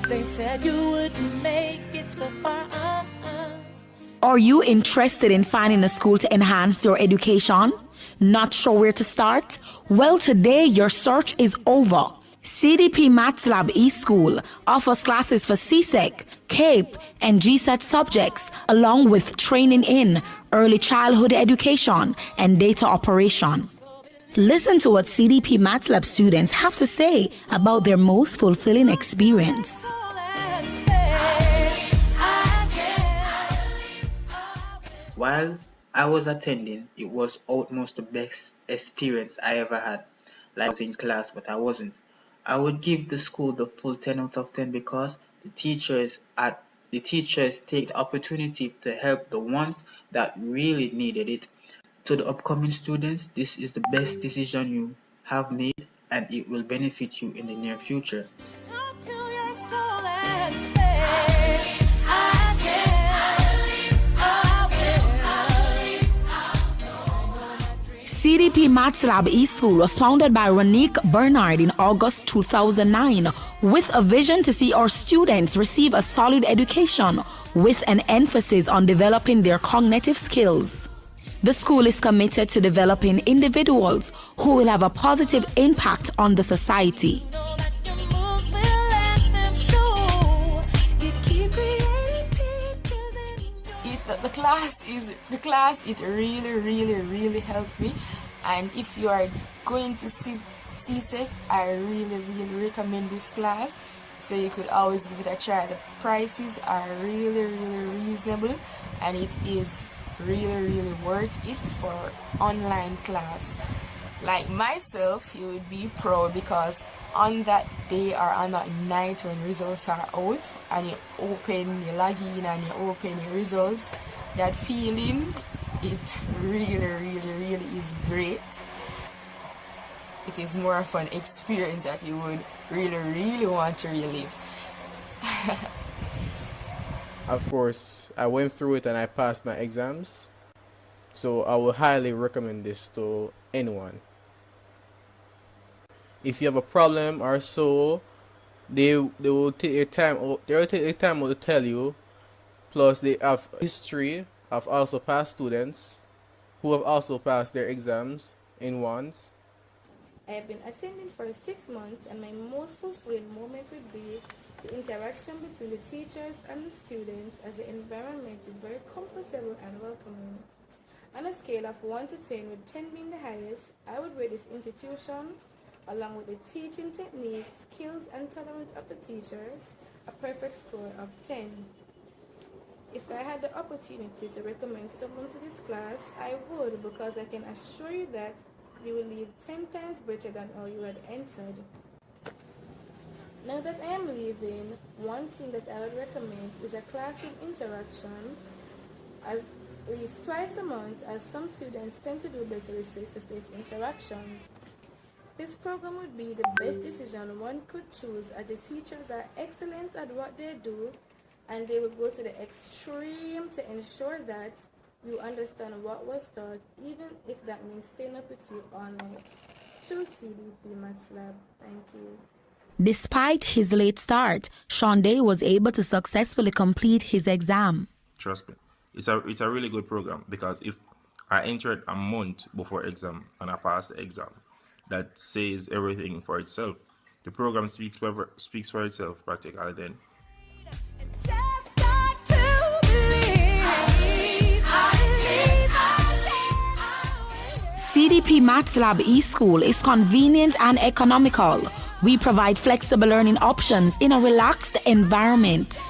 They said you wouldn't make it so far. Are you interested in finding a school to enhance your education? Not sure where to start? Well, today your search is over. CDPLABS eSchool offers classes for C.S.E.C, CAPE, and GSET subjects, along with training in early childhood education and data operation. Listen to what CDPLABS students have to say about their most fulfilling experience. While I was attending, it was almost the best experience I ever had. Like I was in class, but I wasn't. I would give the school the full 10 out of 10 because the teachers take the opportunity to help the ones that really needed it. To the upcoming students, this is the best decision you have made and it will benefit you in the near future. Just talk to your soul and say, I can. CDPLABS eSchool was founded by Ronique Bernard in August 2009 with a vision to see our students receive a solid education with an emphasis on developing their cognitive skills. The school is committed to developing individuals who will have a positive impact on the society. The class it really helped me, and if you are going to CSEC, I really recommend this class, so you could always give it a try. The prices are really reasonable, and it is really worth it for online class. Like myself, you would be proud because on that day or on that night when results are out and you log in and you open your results, that feeling, it really is great. It is more of an experience that you would really want to relive. Of course, I went through it and I passed my exams, so I would highly recommend this to anyone. If you have a problem or so, they will take their time out. They will take their time out to tell you. Plus, they have history of also past students who have also passed their exams in once. I have been attending for 6 months, and my most fulfilling moment would be the interaction between the teachers and the students, as the environment is very comfortable and welcoming. On a scale of 1 to 10, with 10 being the highest, I would rate this institution, along with the teaching techniques, skills, and tolerance of the teachers, a perfect score of 10. If I had the opportunity to recommend someone to this class, I would, because I can assure you that you will leave 10 times better than how you had entered. Now that I am leaving, one thing that I would recommend is a classroom interaction at least twice a month, as some students tend to do better with face-to-face interactions. This program would be the best decision one could choose, as the teachers are excellent at what they do, and they will go to the extreme to ensure that you understand what was taught, even if that means staying up with you all night. Choose CDPLABS. Thank you. Despite his late start, Shonday was able to successfully complete his exam. Trust me, it's a really good program, because if I entered a month before exam and I passed the exam, that says everything for itself. The program speaks for itself practically then. Just got to believe. CDPLABS eSchool is convenient and economical. We provide flexible learning options in a relaxed environment.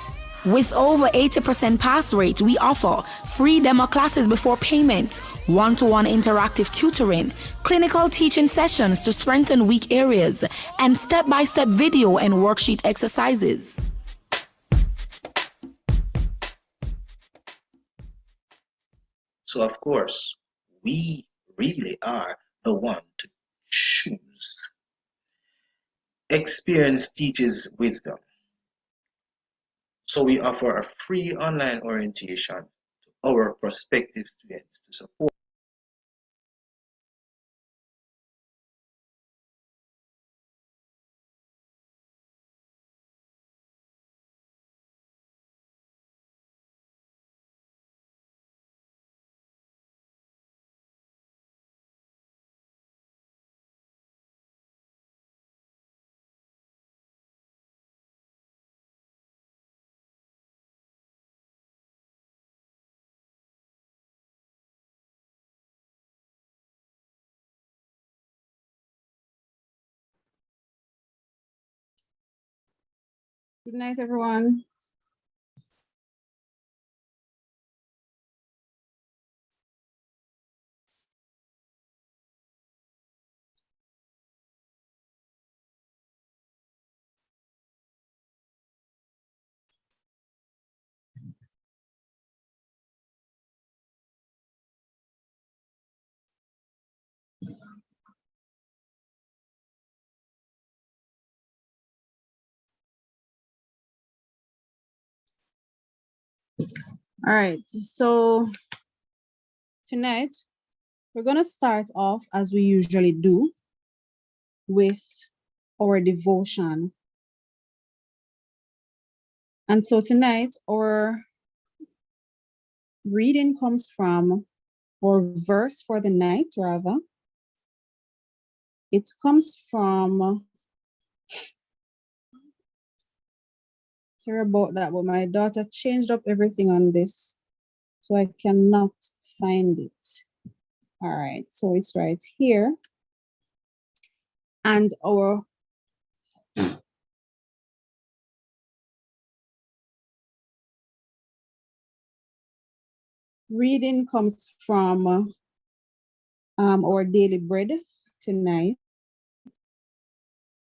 With over 80% pass rate, we offer free demo classes before payment, one-to-one interactive tutoring, clinical teaching sessions to strengthen weak areas, and step-by-step video and worksheet exercises. So of course, we really are the one to choose. Experience teaches wisdom. So we offer a free online orientation to our prospective students to support Good night, everyone. All right, so tonight we're going to start off as we usually do with our devotion. And so tonight our reading comes from, or verse for the night rather. It comes from, sorry about that, but my daughter changed up everything on this, so I cannot find it. All right, so it's right here. And our reading comes from our daily bread tonight,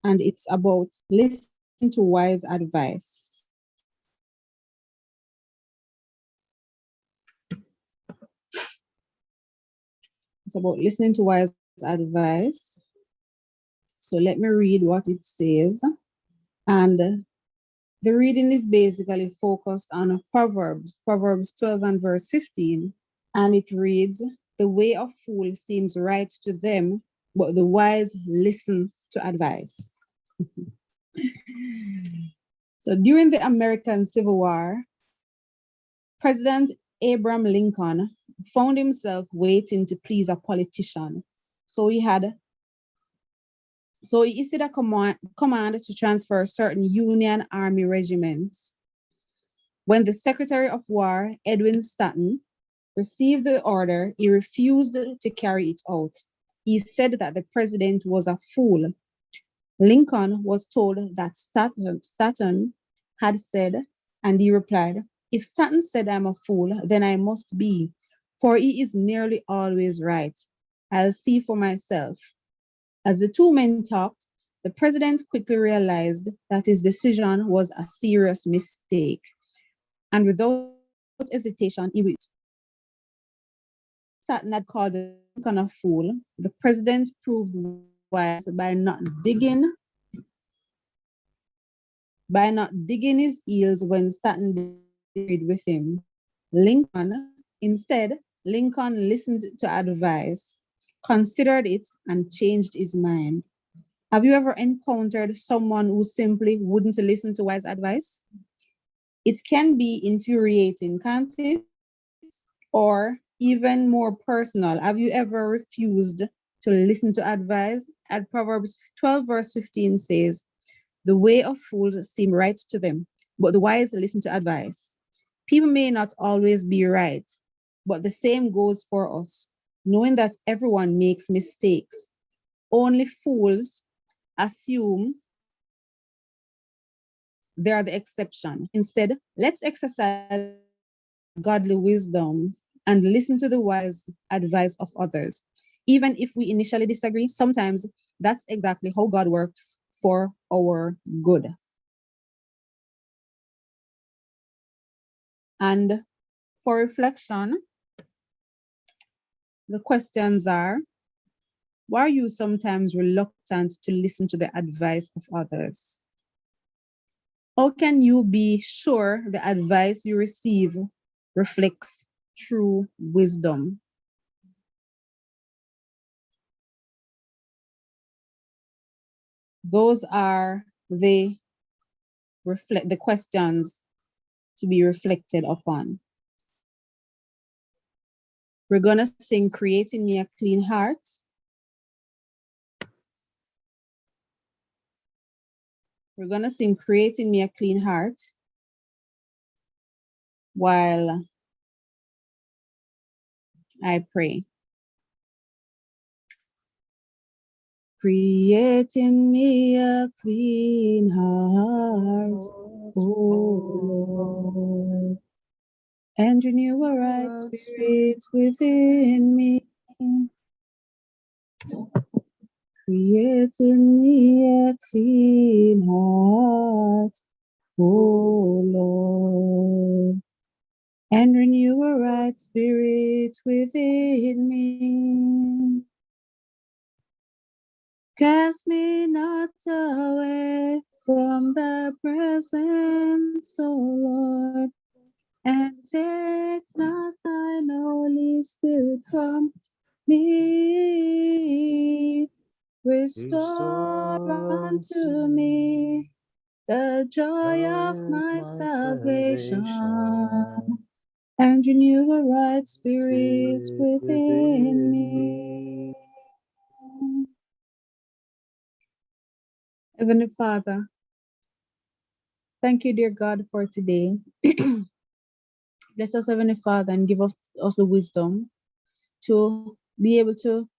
and it's about listening to wise advice. It's about listening to wise advice. So let me read what it says. And the reading is basically focused on Proverbs 12 and verse 15. And it reads, "The way of fools seems right to them, but the wise listen to advice." So during the American Civil War, President Abraham Lincoln found himself waiting to please a politician. So he issued a command to transfer certain Union Army regiments. When the Secretary of War, Edwin Stanton, received the order, he refused to carry it out. He said that the president was a fool. Lincoln was told that Stanton had said, and he replied, "If Stanton said I'm a fool, then I must be, for he is nearly always right. I'll see for myself." As the two men talked, the president quickly realized that his decision was a serious mistake. And without hesitation, he went. Stanton had called Lincoln a fool. The president proved wise by not digging his heels when Stanton disagreed with him. Instead, Lincoln listened to advice, considered it, and changed his mind. Have you ever encountered someone who simply wouldn't listen to wise advice? It can be infuriating, can't it? Or even more personal. Have you ever refused to listen to advice? At Proverbs 12 verse 15 says, "The way of fools seem right to them, but the wise listen to advice." People may not always be right, but the same goes for us, knowing that everyone makes mistakes. Only fools assume they are the exception. Instead, let's exercise godly wisdom and listen to the wise advice of others. Even if we initially disagree, sometimes that's exactly how God works for our good. And for reflection, the questions are, why are you sometimes reluctant to listen to the advice of others? How can you be sure the advice you receive reflects true wisdom? Those are the questions to be reflected upon. We're gonna sing "Create in Me a Clean Heart." We're gonna sing "Create in Me a Clean Heart" while I pray. Create in me a clean heart, Lord, and renew a right spirit within me. Create in me a clean heart, O Lord, and renew a right spirit within me. Cast me not away from thy presence, O Lord, and take not thine Holy Spirit from me. Restore unto me the joy of my salvation, and renew a right spirit within me. Heavenly Father, thank you, dear God, for today. Bless us, Heavenly Father, and give us the wisdom to be able to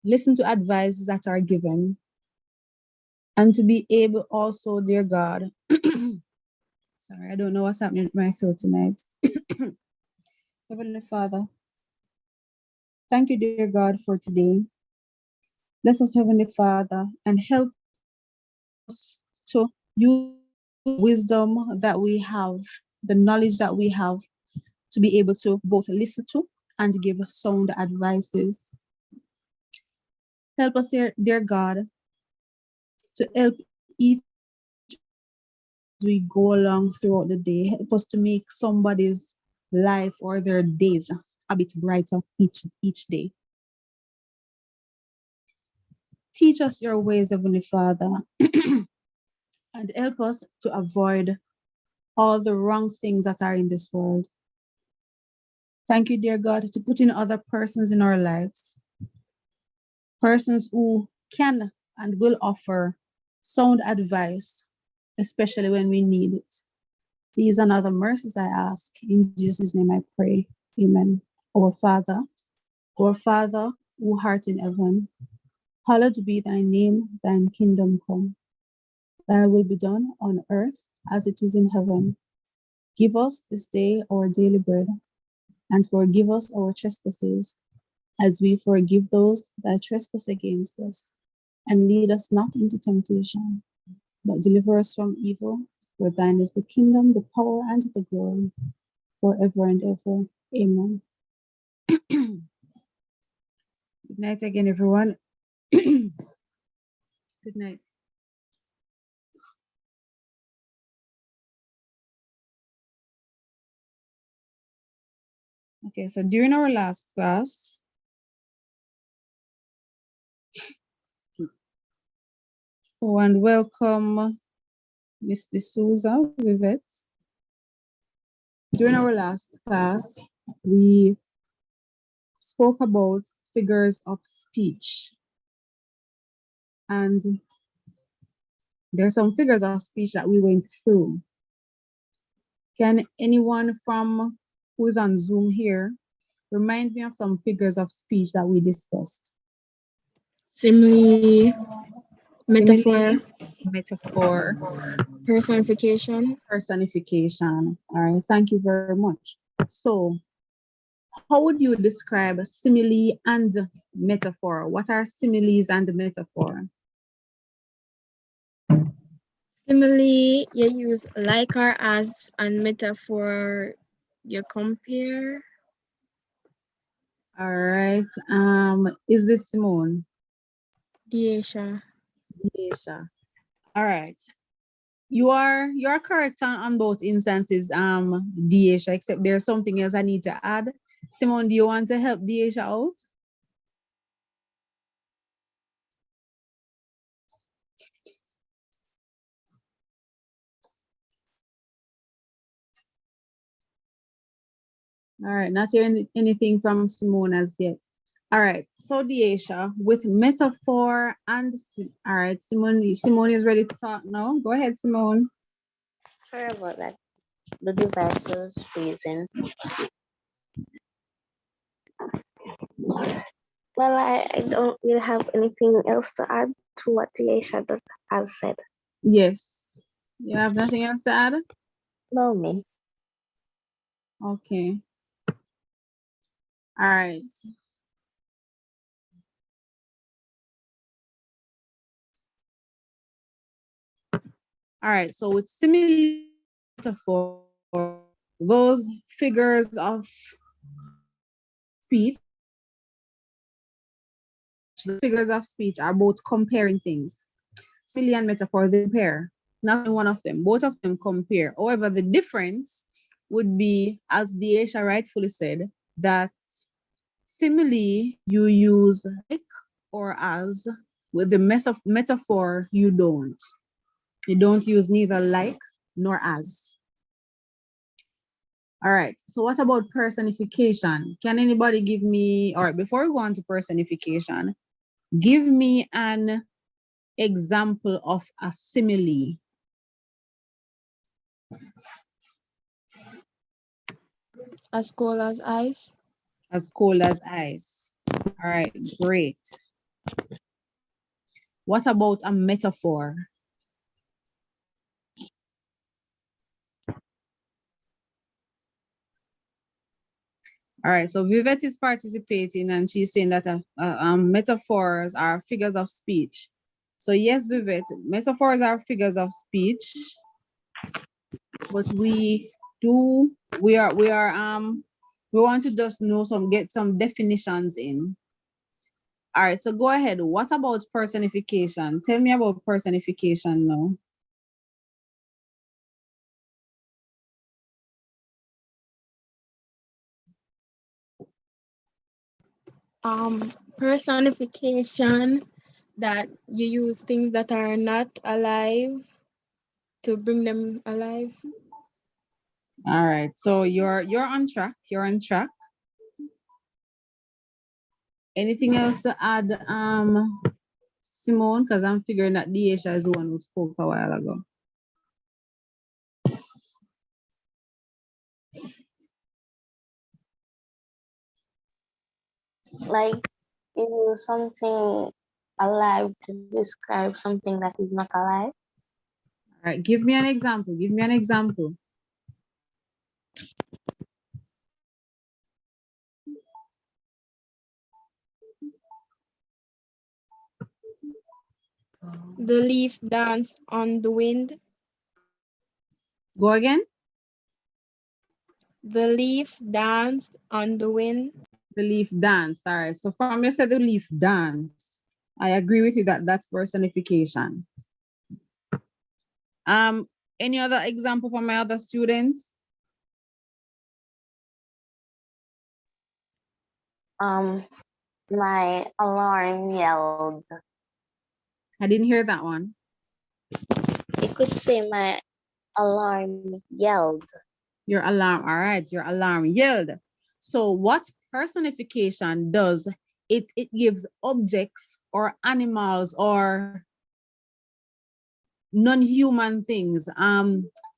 listen to advice that are given, and to be able also, dear God, sorry, I don't know what's happening with my throat tonight. Heavenly Father, thank you, dear God, for today. Bless us, Heavenly Father, and help us to use wisdom that we have, the knowledge that we have, to be able to both listen to and give sound advices. Help us, dear God, to help each as we go along throughout the day. Help us to make somebody's life or their days a bit brighter each day. Teach us your ways, Heavenly Father, and help us to avoid all the wrong things that are in this world. Thank you, dear God, to put in other persons in our lives, persons who can and will offer sound advice, especially when we need it. These and other mercies I ask. In Jesus' name I pray. Amen. Our Father who art in heaven, hallowed be thy name, thine kingdom come. Thy will be done on earth as it is in heaven. Give us this day our daily bread, and forgive us our trespasses, as we forgive those that trespass against us. And lead us not into temptation, but deliver us from evil. For thine is the kingdom, the power, and the glory, forever and ever. Amen. Good night again, everyone. Good night. Okay, so during our last class, and welcome Miss D'Souza Vivette. During our last class, we spoke about figures of speech. And there are some figures of speech that we went through. Can anyone from who is on Zoom here remind me of some figures of speech that we discussed? Simile, metaphor, Metaphor, personification. personification. All right, thank you very much. So, how would you describe simile and metaphor? What are similes and metaphor? Simile, you use like or as, and metaphor, you compare. All right. Is this Simone? Deasia. Deasia. All right. You are correct on both instances, Deasia, except there's something else I need to add. Simone, do you want to help Deasia out? All right, not hearing anything from Simone as yet. All right, so Deasia, with metaphor and, all right, Simone is ready to talk now. Go ahead, Simone. Sorry about that. The device was freezing. Well, I don't really have anything else to add to what Deasia has said. Yes. You have nothing else to add? No, me. Okay. All right. All right. So with simile metaphor, those figures of speech, the figures of speech are both comparing things. Simile and metaphor, they compare. Not one of them. Both of them compare. However, the difference would be, as Deasia rightfully said, that simile you use like or as. With the metaphor, you don't. You don't use neither like nor as. All right. So what about personification? Can anybody give me, all right, before we go on to personification, give me an example of a simile. As cold as ice. As cold as ice. All right, great. What about a metaphor? All right, so Vivette is participating and she's saying that metaphors are figures of speech. So yes, Vivette, metaphors are figures of speech, but we want to just get some definitions in. All right, so go ahead. What about personification? Tell me about personification now. Personification, that you use things that are not alive to bring them alive. All right, so you're on track. You're on track. Anything else to add, Simone? Because I'm figuring that Deasia is the one who spoke a while ago. Like you use something alive to describe something that is not alive. All right, give me an example. Give me an example. The leaves dance on the wind. Go again. The leaves dance on the wind. The leaf dance. All right. So from you said the leaf dance. I agree with you that that's personification. Any other example from my other students? My alarm yelled. I didn't hear that one. You could say my alarm yelled. Your alarm. All right. Your alarm yelled. So what personification does, it gives objects or animals or non-human things,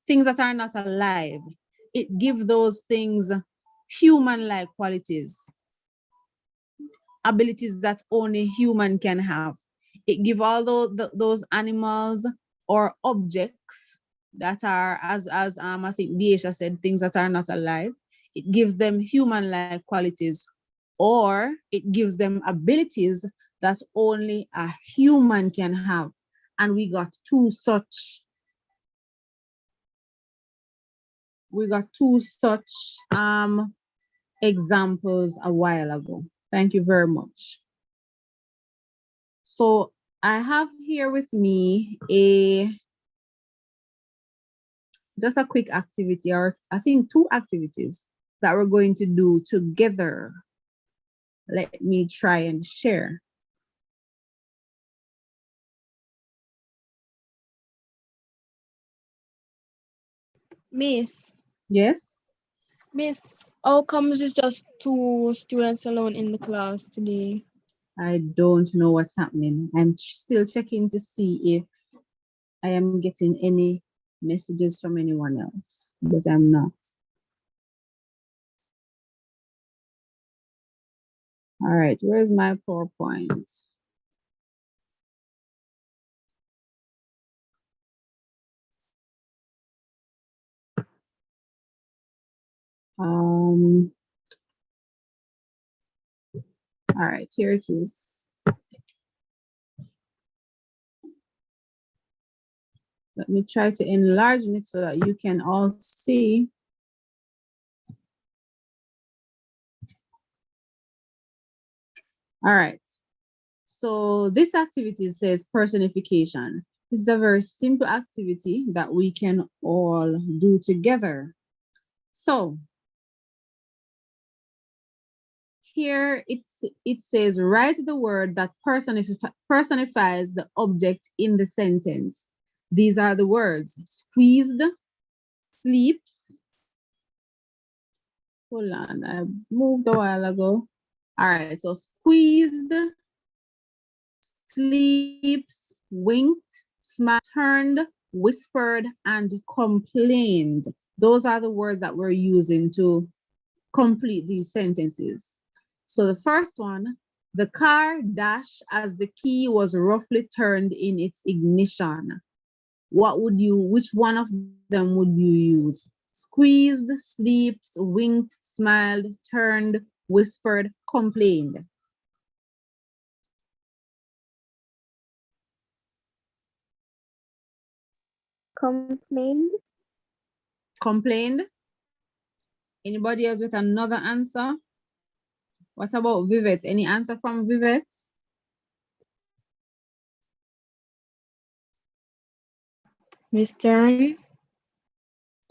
things that are not alive. It gives those things human-like qualities, abilities that only human can have. It gives all those animals or objects that are, as I think Deasia said, things that are not alive. It gives them human-like qualities, or it gives them abilities that only a human can have. And we got two such examples a while ago. Thank you very much. So I have here with me just a quick activity, or I think two activities that we're going to do together. Let me try and share. Miss. Yes? Miss, how comes it's just 2 students alone in the class today? I don't know what's happening. I'm still checking to see if I am getting any messages from anyone else, but I'm not. All right, where's my PowerPoint? All right, here it is. Let me try to enlarge it so that you can all see. All right. So this activity says personification. This is a very simple activity that we can all do together. So here it says write the word that personifies the object in the sentence. These are the words: squeezed, sleeps. Hold on, I moved a while ago. All right, so squeezed, sleeps, winked, smiled, turned, whispered, and complained. Those are the words that we're using to complete these sentences. So the first one, the car dashed as the key was roughly turned in its ignition. Which one of them would you use? Squeezed, sleeps, winked, smiled, turned, whispered, complained. Complained. Complained? Anybody else with another answer? What about Vivet? Any answer from Vivet? Miss Turn.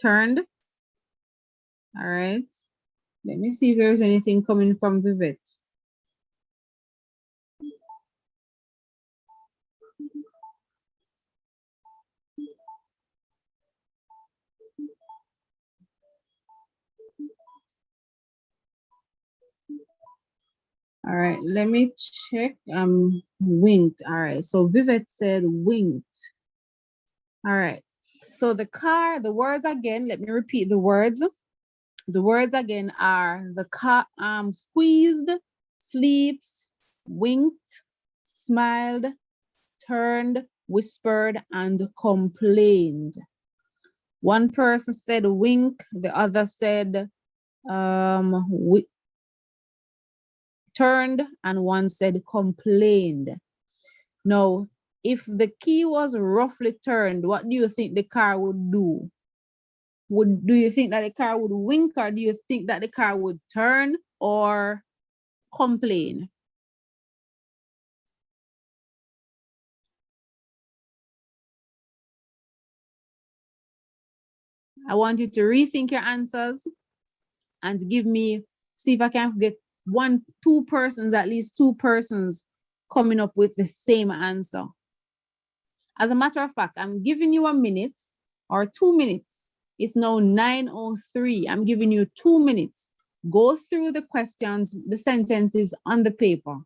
Turned? All right. Let me see if there's anything coming from Vivet. All right, let me check. Winked. All right, so Vivet said winked. All right, so the car, the words again, let me repeat the words. The words again are the car, squeezed, sleeps, winked, smiled, turned, whispered, and complained. One person said wink, the other said turned, and one said complained. Now, if the key was roughly turned, what do you think the car would do? Do you think that the car would wink, or do you think that the car would turn or complain? I want you to rethink your answers and give me, see if I can get two persons, at least two persons coming up with the same answer. As a matter of fact, I'm giving you a minute or 2 minutes. It's now 9:03. I'm giving you 2 minutes. Go through the questions, the sentences on the paper.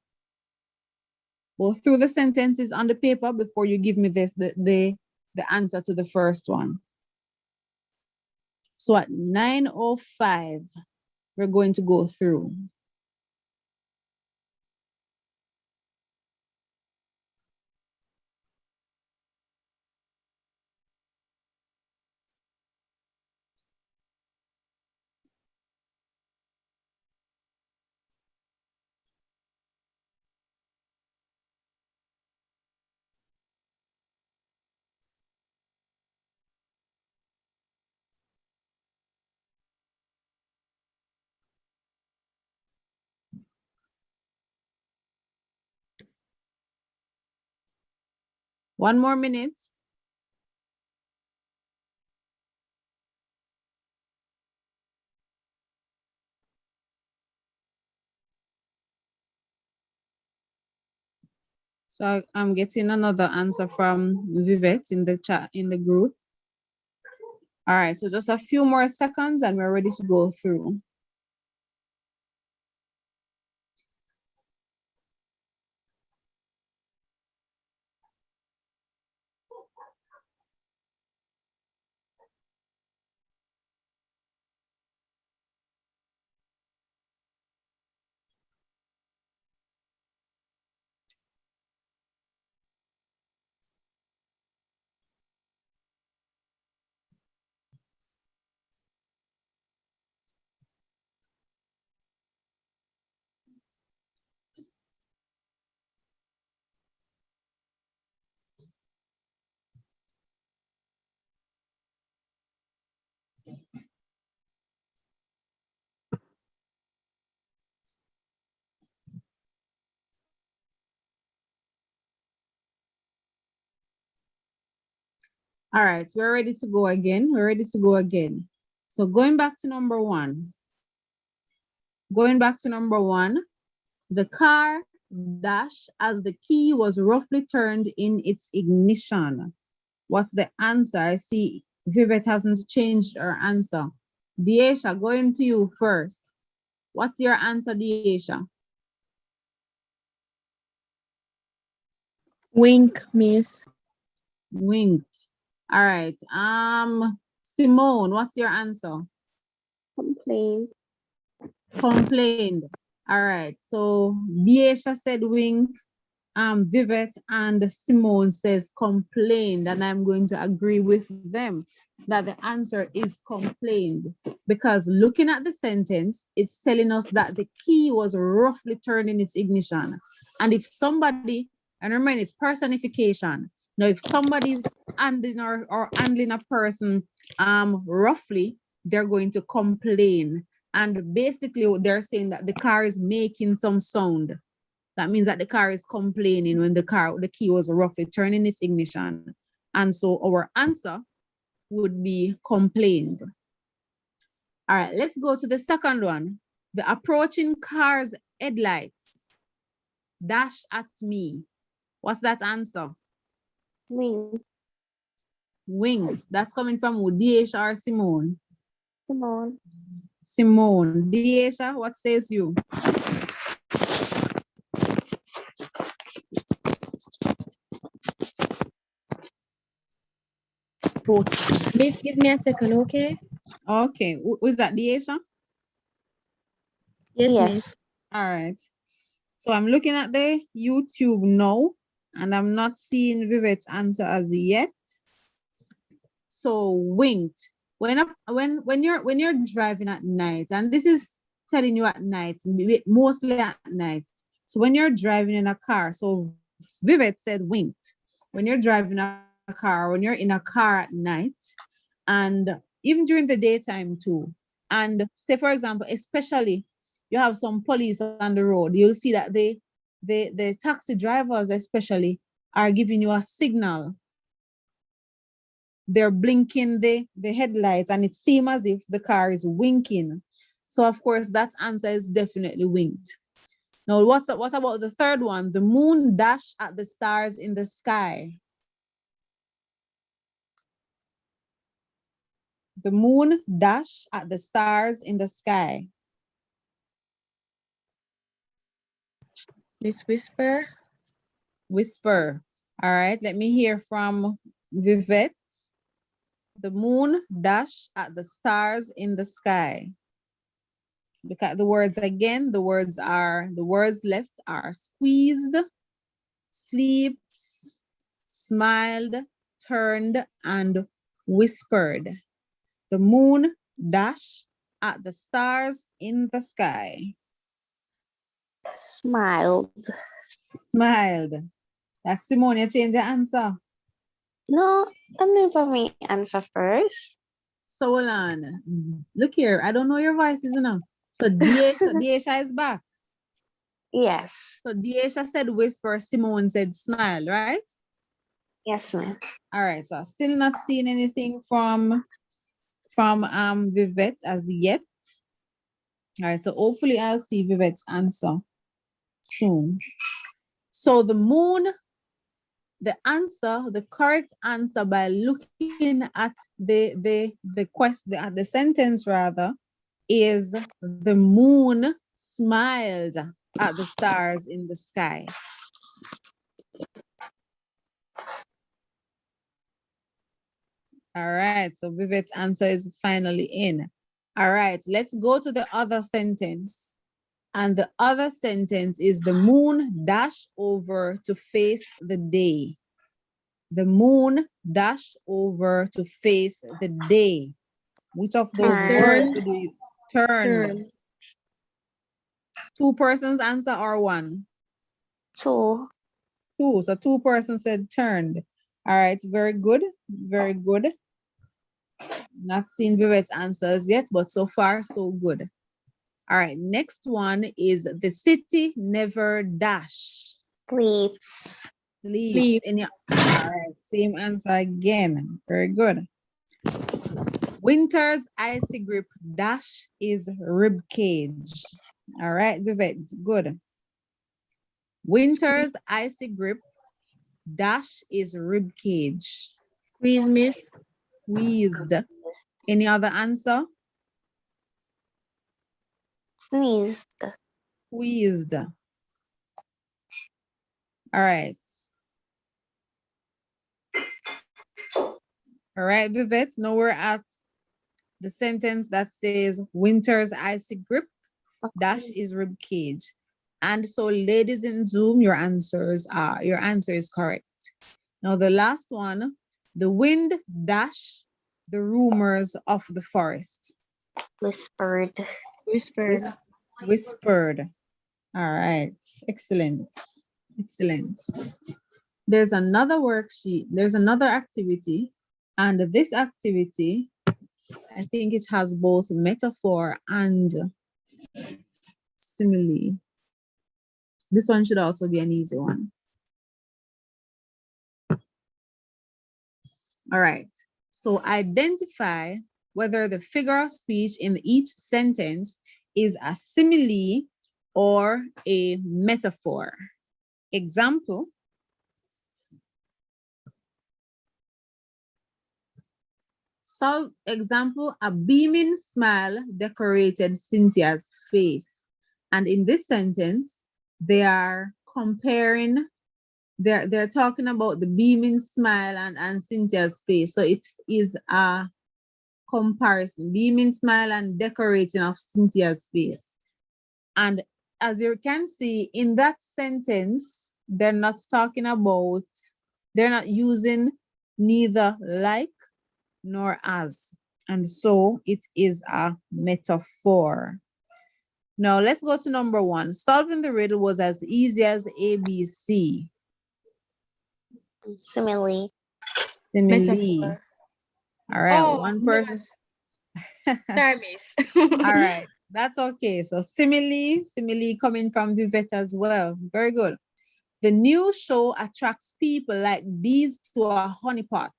Go through the sentences on the paper before you give me the answer to the first one. So at 9:05, we're going to go through. One more minute. So I'm getting another answer from Vivet in the chat, in the group. All right, so just a few more seconds and we're ready to go through. All right, we're ready to go again. We're ready to go again. So going back to number one. Going back to number one, the car dash as the key was roughly turned in its ignition. What's the answer? I see Vivette hasn't changed her answer. Deasia, going to you first. What's your answer, Deasia? Wink, miss. Winked. All right. Simone, what's your answer? Complain. Complained. All right. So Deasia said wink. Vivette and Simone says complained, and I'm going to agree with them that the answer is complained, because looking at the sentence, it's telling us that the key was roughly turned in its ignition. And if somebody, and remember, it's personification. Now, if somebody's handling or handling a person roughly, they're going to complain. And basically, they're saying that the car is making some sound. That means that the car is complaining when the key was roughly turning its ignition. And so our answer would be complained. All right, let's go to the second one. The approaching car's headlights dash at me. What's that answer? Wing. Wings. That's coming from who? Deasia or Simone? Simone. Simone. Deasia, what says you? Miss, give me a second, okay? Okay, was that Deasia? Yes, Yes. miss. All right. So I'm looking at the YouTube now, and I'm not seeing Vivette's answer as yet. So winked. When you're driving at night, and this is telling you at night, mostly at night. So when you're driving in a car, so Vivette said winked. When you're driving a car, when you're in a car at night, and even during the daytime too, and say for example, especially you have some police on the road, you'll see that the taxi drivers especially are giving you a signal. They're blinking the headlights, and it seems as if the car is winking. So of course that answer is definitely winked. Now what about the third one? The moon dash at the stars in the sky. The moon dash at the stars in the sky. Miss Whisper. Whisper. All right, let me hear from Vivette. The moon dash at the stars in the sky. Look at the words again. The words left are squeezed, sleeps, smiled, turned, and whispered. The moon dash at the stars in the sky. Smiled. Smiled. That's Simone, you change your answer. No, I'm going for me answer first. So hold on. Look here, I don't know your voices enough. So Deasia is back. Yes. So Deasia said whisper, Simone said smile, right? Yes, ma'am. All right, so I'm still not seeing anything from Vivette as yet. All right, so hopefully I'll see Vivette's answer soon. So the moon, the correct answer by looking at the sentence rather, is the moon smiled at the stars in the sky. All right, so Vivette's answer is finally in. All right, let's go to the other sentence. And the other sentence is the moon dash over to face the day. The moon dash over to face the day. Which of those words do you turn? Two persons answer or one? Two. Two. So two persons said turned. All right, very good. Very good. Not seeing Vivette's answers yet, but so far so good. All right, next one is the city never dash. Sleeps. Sleeps. Any? All right. Same answer again. Very good. Winter's icy grip dash is rib cage. All right, Vivek. Good. Winter's icy grip dash is rib cage. Squeeze, miss. Squeezed. Any other answer? Sneezed. Squeezed. All right. All right, Vivette. Now we're at the sentence that says winter's icy grip dash is rib cage. And so, ladies in Zoom, your answer is correct. Now the last one, the wind dash the rumors of the forest. Whispered. Whispered. All right. Excellent. Excellent. There's another worksheet. There's another activity. And this activity, I think it has both metaphor and simile. This one should also be an easy one. All right. So identify whether the figure of speech in each sentence is a simile or a metaphor. Example. So, example, a beaming smile decorated Cynthia's face. And in this sentence, they are comparing, they're talking about the beaming smile and Cynthia's face. So it is a comparison, beaming smile and decorating of Cynthia's face. And as you can see in that sentence, they're not talking about, they're not using neither like nor as. And so it is a metaphor. Now let's go to number 1. Solving the riddle was as easy as ABC. Simile. Simile. Metaphor. All right, Oh, one person. Sorry, miss. All right, that's okay. So simile coming from Vivette as well. Very good. The new show attracts people like bees to a honeypot.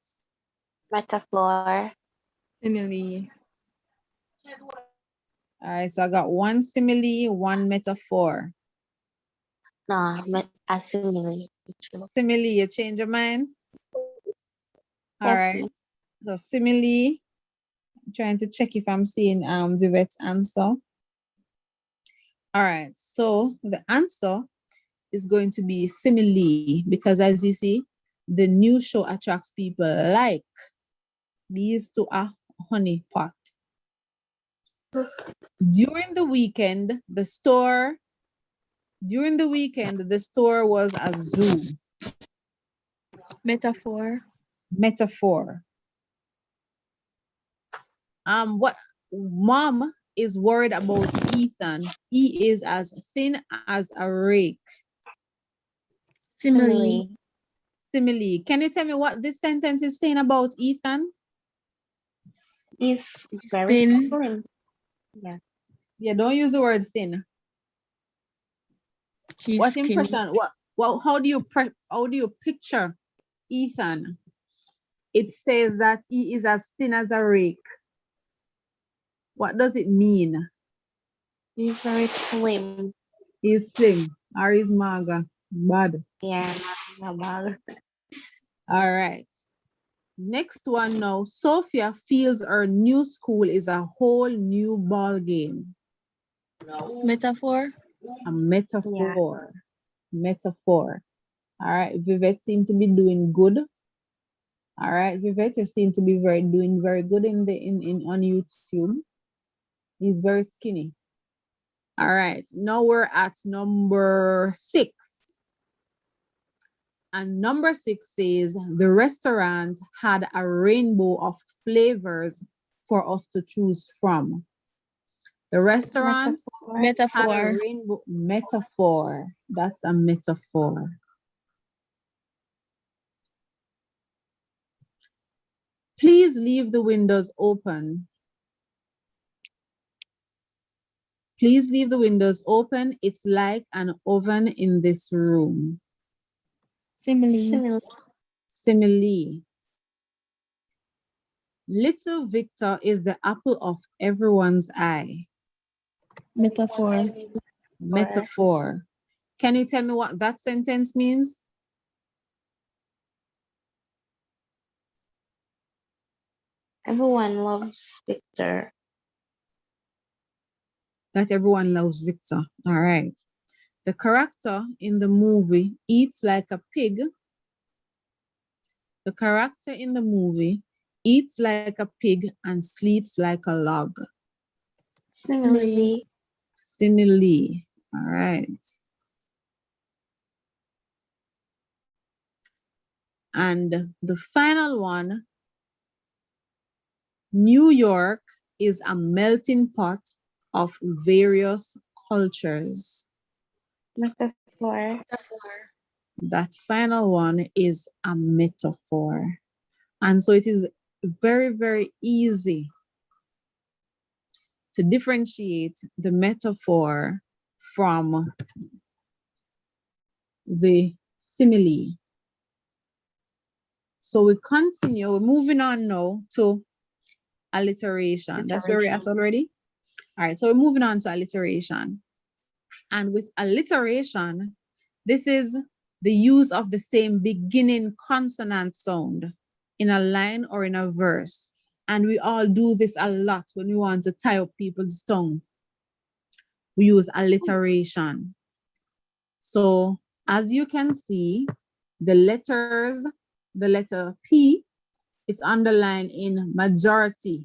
Metaphor. Simile. All right, so I got one simile, one metaphor. No, a simile. Simile, you change your mind? All Yes, right. ma'am. So simile, I'm trying to check if I'm seeing Vivette's answer. All right, so the answer is going to be simile because as you see, the new show attracts people like bees to a honey pot. During the weekend, the store was a zoo. Metaphor. Metaphor. What mom is worried about Ethan. He is as thin as a rake. Simile. Simile. Can you tell me what this sentence is saying about Ethan? He's very Thin. slim. Yeah. Yeah, don't use the word thin. He's What skinny. impression? How do you picture Ethan? It says that he is as thin as a rake. What does it mean? He's very slim. He's slim or he's maga? Bad. Yeah, not bad. All right. Next one now. Sophia feels her new school is a whole new ball game. Metaphor. A metaphor. Metaphor. All right. Vivette seems to be doing good. All right, Vivette, you seem to be doing very good on YouTube. He's very skinny. All right, now we're at number 6. And number 6 says the restaurant had a rainbow of flavors for us to choose from. The restaurant had a Metaphor. rainbow. Metaphor. That's a metaphor. Please leave the windows open. Please leave the windows open. It's like an oven in this room. Simile. Simile. Little Victor is the apple of everyone's eye. Metaphor. Metaphor. Can you tell me what that sentence means? Everyone loves Victor. That everyone loves Victor. All right. The character in the movie eats like a pig. The character in the movie eats like a pig and sleeps like a log. Simile. Simile. All right. And the final one, New York is a melting pot of various cultures. Metaphor. That final one is a metaphor. And so it is very, very easy to differentiate the metaphor from the simile. So we continue, we're moving on now to alliteration. That's where we're at already. All right, so we're moving on to alliteration. And with alliteration, this is the use of the same beginning consonant sound in a line or in a verse. And we all do this a lot when we want to tie up people's tongue. We use alliteration. So as you can see, the letters, the letter P, it's underlined in majority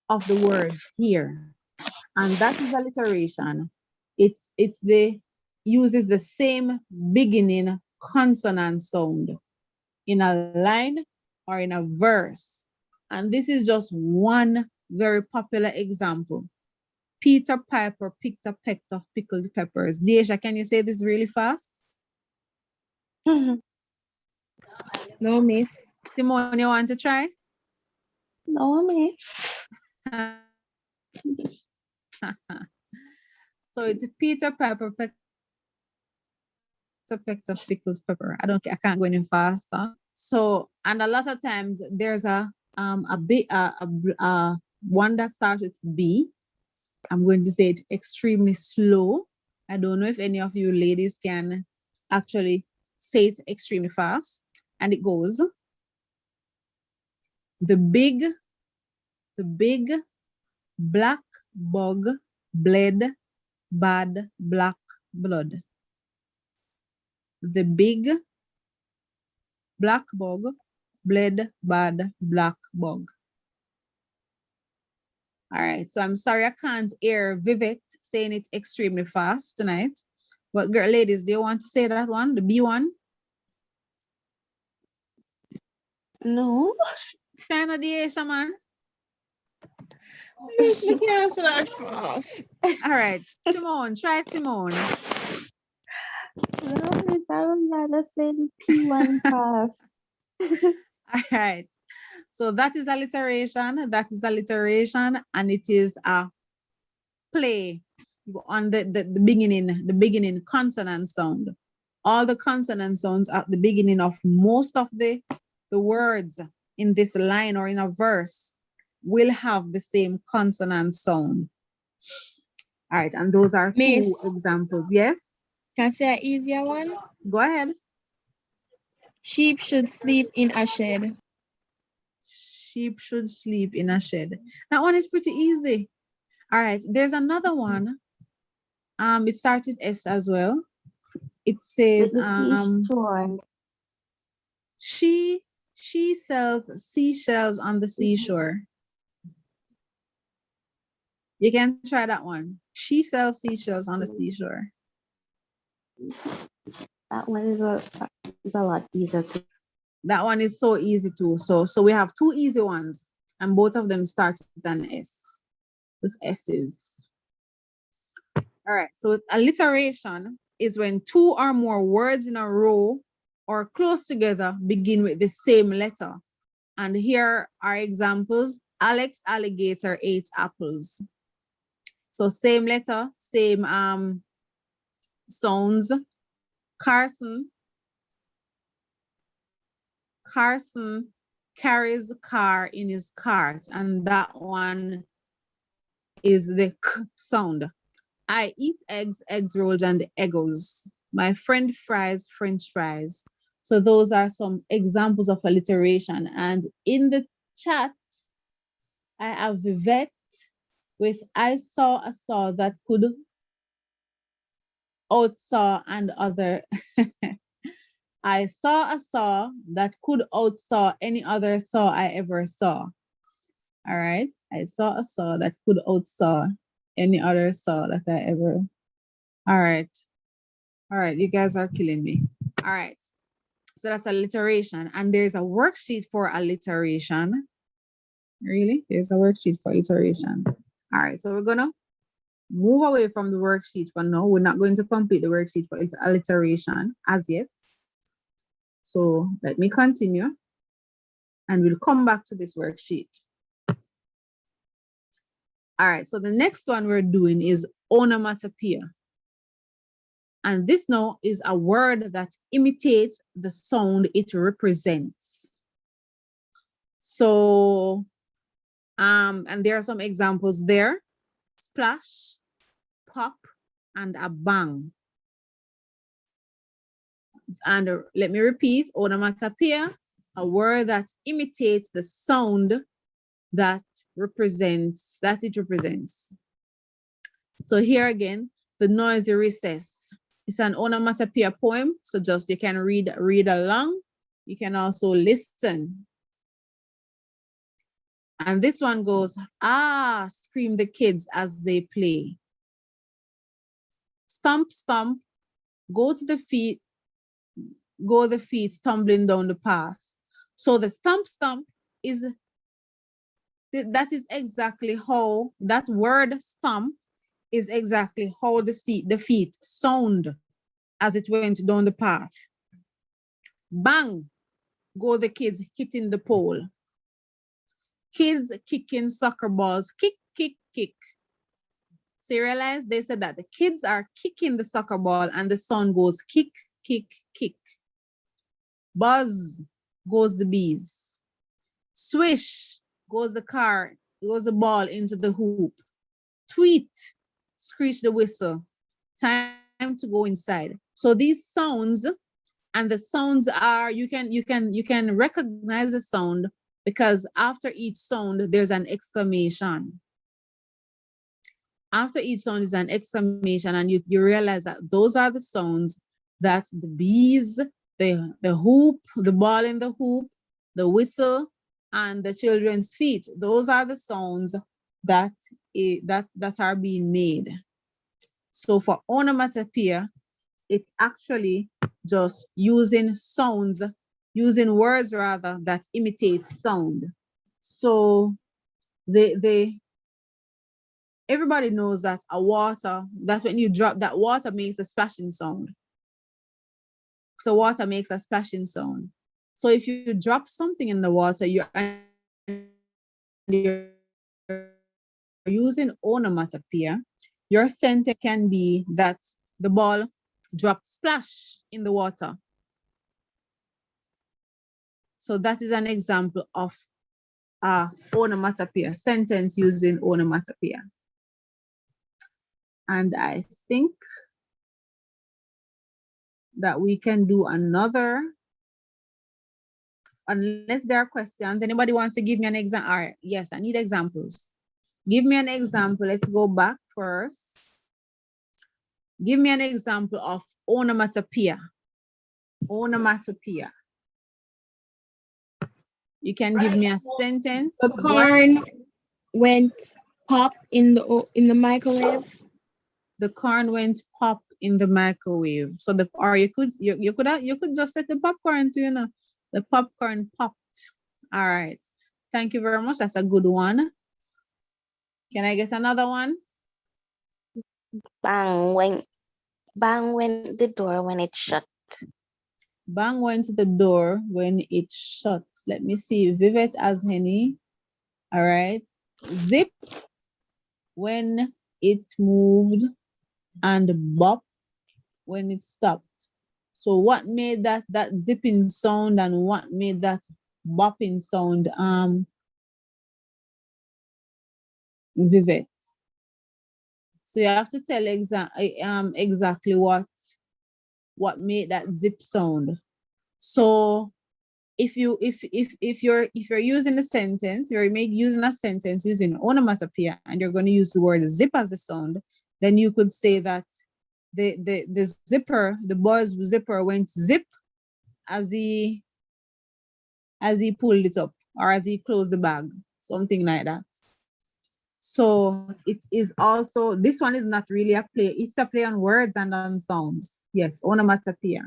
of the words here. And that is alliteration. It's the uses the same beginning consonant sound in a line or in a verse. And this is just one very popular example. Peter Piper picked a peck of pickled peppers. Deasia, can you say this really fast? No, miss. Simone, you want to try? No, miss. So it's Peter Piper picked a peck of pickled pepper. I can't go any faster. So, and a lot of times there's a one that starts with B. I'm going to say it extremely slow. I don't know if any of you ladies can actually say it extremely fast. And it goes, the big black bug bled bad black blood. The big black bug bled bad black bug. All right, so I'm sorry I can't hear Vivek saying it extremely fast tonight. But girl, ladies, do you want to say that one, the B one? No. China Deasia, man. You can't answer that fast. All right, Simone, try Simone. No, miss, I would rather say the P1 fast. All right, so that is alliteration. That is alliteration, and it is a play on the beginning consonant sound. All the consonant sounds at the beginning of most of the words in this line or in a verse will have the same consonant sound. All right, and those are Miss. two examples. Yes? Can I say an easier one? Go ahead. Sheep should sleep in a shed. Sheep should sleep in a shed. That one is pretty easy. All right, there's another one. It starts with S as well. It says she sells seashells on the seashore. You can try that one. She sells seashells on the seashore. That one is a lot easier to. That one is so easy too. So we have two easy ones, and both of them start with an S, with S's. All right, so alliteration is when two or more words in a row or close together begin with the same letter. And here are examples. Alex alligator ate apples. So same letter, same sounds. Carson Carson carries the car in his cart, and that one is the k sound. I eat eggs, eggs rolled, and Eggos. My friend fries French fries. So those are some examples of alliteration. And in the chat, I have Vivette with I saw a saw that could outsaw and other. I saw a saw that could outsaw any other saw I ever saw. All right. I saw a saw that could outsaw any other saw that I ever. All right. All right. You guys are killing me. All right. So that's alliteration. And there's a worksheet for alliteration. Really? There's a worksheet for alliteration. All right. So we're going to move away from the worksheet for now. We're not going to complete the worksheet for alliteration as yet. So let me continue. And we'll come back to this worksheet. All right. So the next one we're doing is onomatopoeia. And this now is a word that imitates the sound it represents. So, and there are some examples there: splash, pop, and a bang. And let me repeat, onomatopoeia, a word that imitates the sound that it represents. So here again, the noisy recess. It's an onomatopoeia poem, so just you can read along. You can also listen. And this one goes, ah, scream the kids as they play. Stomp, stomp, go the feet tumbling down the path. So the stomp, stomp that is exactly how, that word stomp is exactly how the feet sound as it went down the path. Bang, go the kids hitting the pole. Kids kicking soccer balls, kick, kick, kick. So you realize they said that the kids are kicking the soccer ball and the sound goes kick, kick, kick. Buzz goes the bees. Swish goes the ball into the hoop. Tweet, screech the whistle. Time to go inside. So these sounds, and the sounds are, you can recognize the sound because after each sound there's an exclamation. After each sound is an exclamation, and you realize that those are the sounds that the bees, the hoop, the ball in the hoop, the whistle, and the children's feet. Those are the sounds that are being made. So for onomatopoeia, it's actually just using words rather that imitate sound. So everybody knows that when you drop that water makes a splashing sound. So water makes a splashing sound. So if you drop something in the water, you're using onomatopoeia, your sentence can be that the ball dropped splash in the water. So that is an example of onomatopoeia, sentence using onomatopoeia. And I think that we can do another, unless there are questions. Anybody wants to give me an example? All right, yes, I need examples. Give me an example. Let's go back first. Give me an example of onomatopoeia. Onomatopoeia. You can give me a sentence. The corn went pop in the microwave. The corn went pop in the microwave. So you could just set the popcorn to, the popcorn popped. All right. Thank you very much. That's a good one. Can I get another one? Bang went the door when it shut. Bang went the door when it shut. Let me see. Vivette as Henny. All right. Zip when it moved, and bop when it stopped. So what made that zipping sound and what made that bopping sound, Vivek? So you have to tell exactly what made that zip sound. So if you're using a sentence, you're using a sentence using onomatopoeia and you're going to use the word zip as a sound, then you could say that the zipper, the boy's zipper went zip as he pulled it up or as he closed the bag, something like that. So it is also, this one is not really a play, it's a play on words and on sounds. Yes, onomatopoeia.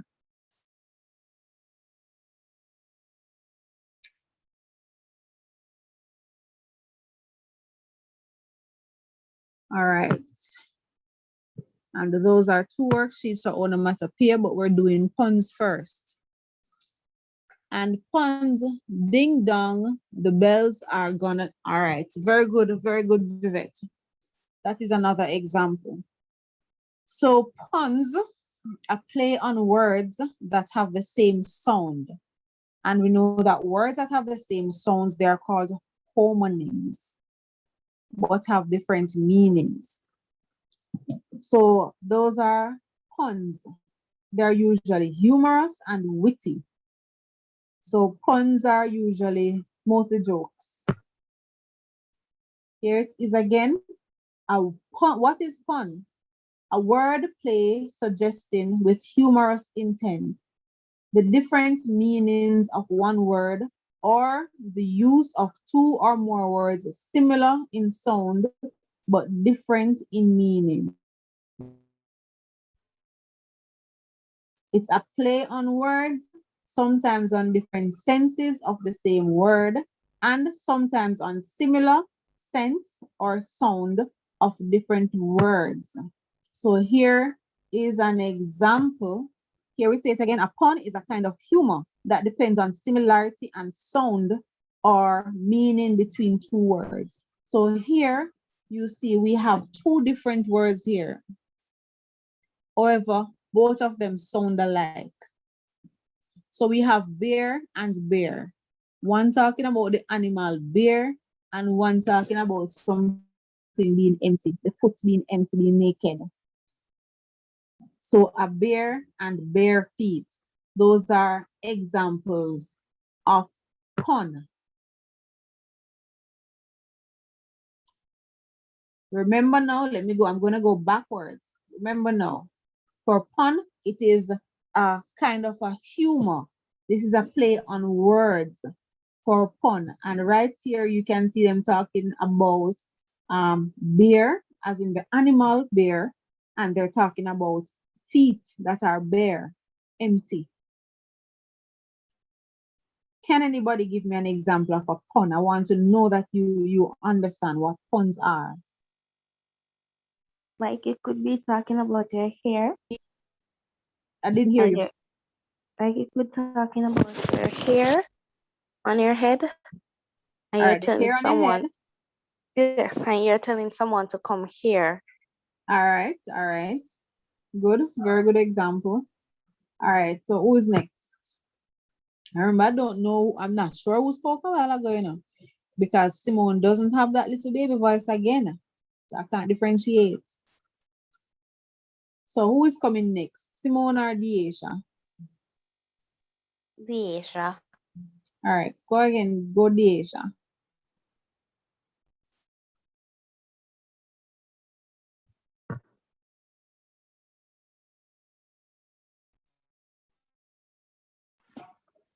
All right. And those are two worksheets for onomatopoeia, but we're doing puns first. And puns, ding dong, the bells are gonna, all right, very good, Vivette. That is another example. So puns are play on words that have the same sound. And we know that words that have the same sounds, they are called homonyms, but have different meanings. So those are puns. They're usually humorous and witty. So puns are usually mostly jokes. Here it is again. A pun. What is pun? A word play suggesting with humorous intent the different meanings of one word or the use of two or more words similar in sound but different in meaning. It's a play on words, sometimes on different senses of the same word, and sometimes on similar sense or sound of different words. So here is an example. Here we say it again, a pun is a kind of humor that depends on similarity and sound or meaning between two words. So here you see we have two different words here. However, both of them sound alike. So we have bear and bear. One talking about the animal bear and one talking about something being empty, the foot being empty, being naked. So a bear and bare feet. Those are examples of pun. Remember now, let me go, I'm gonna go backwards. Remember now, for pun, it is a kind of a humor. This is a play on words for pun. And right here, you can see them talking about bear, as in the animal bear, and they're talking about feet that are bare, empty. Can anybody give me an example of a pun? I want to know that you understand what puns are. Like it could be talking about your hair. I didn't hear you. Like it could be talking about your hair on your head. And you're telling someone, yes, and you're telling someone to come here. All right. Good, very good example. All right, so who's next? I remember, I don't know, I'm not sure who spoke a while ago, you know, because Simone doesn't have that little baby voice again. So I can't differentiate. So who is coming next? Simone or Deasia? Deasia. All right, go again, go Deasia.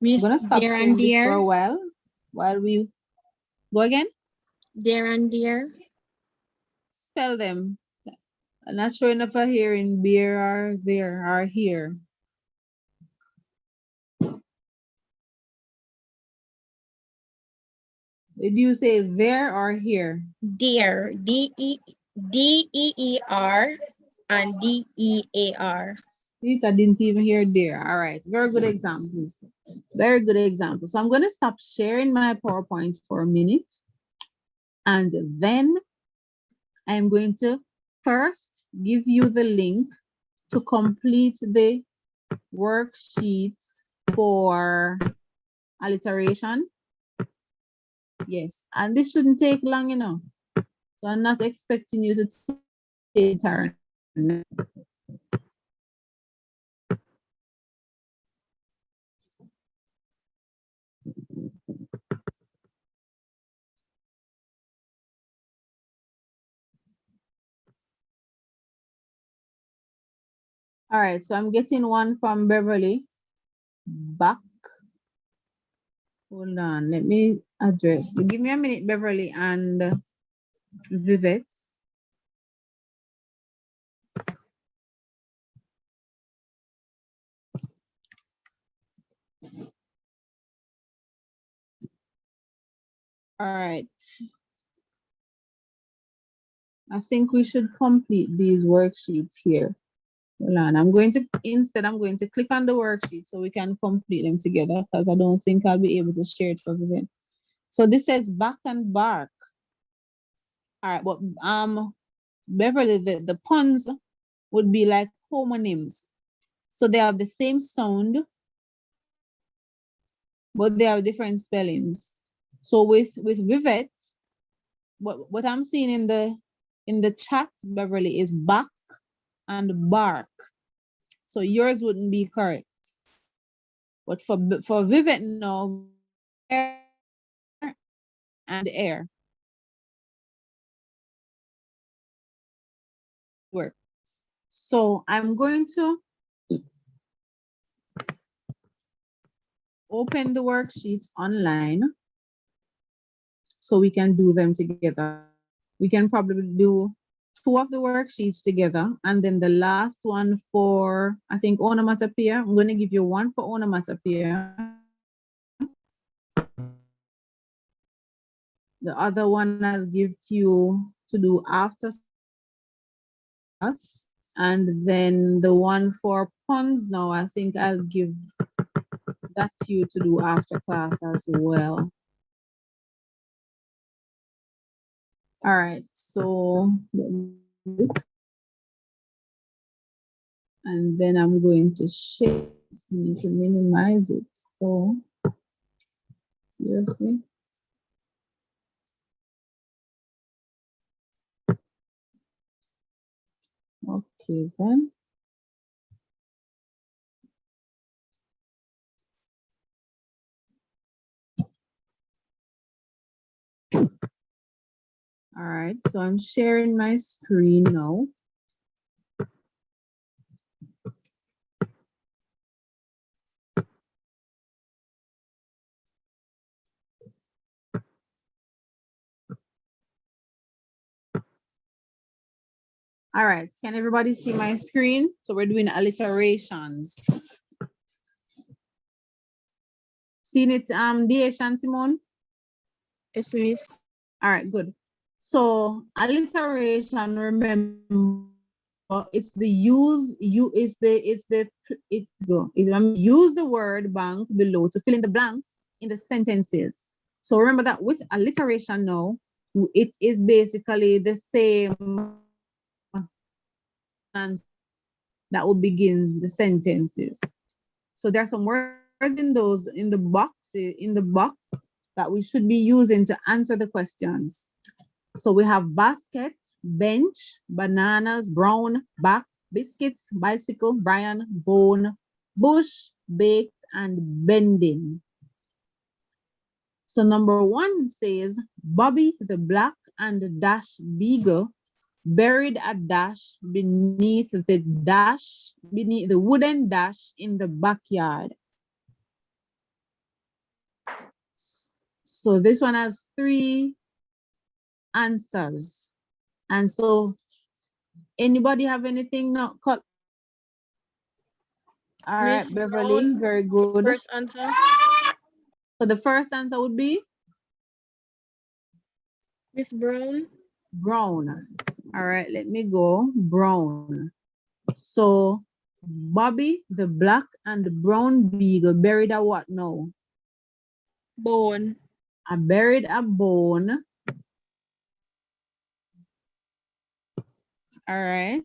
I'm gonna stop sharing this for a while we go again. Dear and dear. Spell them. I'm not showing up here in beer or there or here. Did you say there or here? Dear, D-E-E-R and D-E-A-R. I didn't even hear there. All right, very good examples. Very good examples. So I'm going to stop sharing my PowerPoint for a minute. And then I'm going to first give you the link to complete the worksheets for alliteration. Yes, and this shouldn't take long, you know. So I'm not expecting you to take turn. All right, so I'm getting one from Beverly. Back. Hold on, let me address. Give me a minute, Beverly and Vivette. All right. I think we should complete these worksheets here. Hold on, I'm going to click on the worksheet so we can complete them together because I don't think I'll be able to share it for Vivette. So this says back and bark. All right, but Beverly, the puns would be like homonyms. So they have the same sound, but they have different spellings. So with Vivette, what I'm seeing in the chat, Beverly, is back and bark. So yours wouldn't be correct. But for Vivette now, air and air. Work. So I'm going to open the worksheets online so we can do them together. We can probably do 2 of the worksheets together, and then the last one for, I think, onomatopoeia. I'm going to give you one for onomatopoeia. The other one I'll give to you to do after us. And then the one for puns now, I think I'll give that to you to do after class as well. All right, so, and then I'm going to share, I need to minimize it. So, seriously. Okay, then. All right, so I'm sharing my screen now. All right, can everybody see my screen? So we're doing alliterations. Seen it, Deasia and Simone? Yes, miss. All right, good. So alliteration, remember, it's the use the word bank below to fill in the blanks in the sentences. So remember that with alliteration now, it is basically the same that will begin the sentences. So there are some words in the box that we should be using to answer the questions. So we have basket, bench, bananas, brown, back, biscuits, bicycle, Brian, bone, bush, baked, and bending. So number 1 says, Bobby the black and dash beagle buried a dash beneath the wooden dash in the backyard. So this one has 3 answers. And so anybody have anything not cut? All right, Miss Beverly, Brown, very good. first answer. So the first answer would be? Miss Brown. Brown. All right, let me go. Brown. So Bobby, the black and the brown beagle buried a what now? Bone. I buried a bone. All right.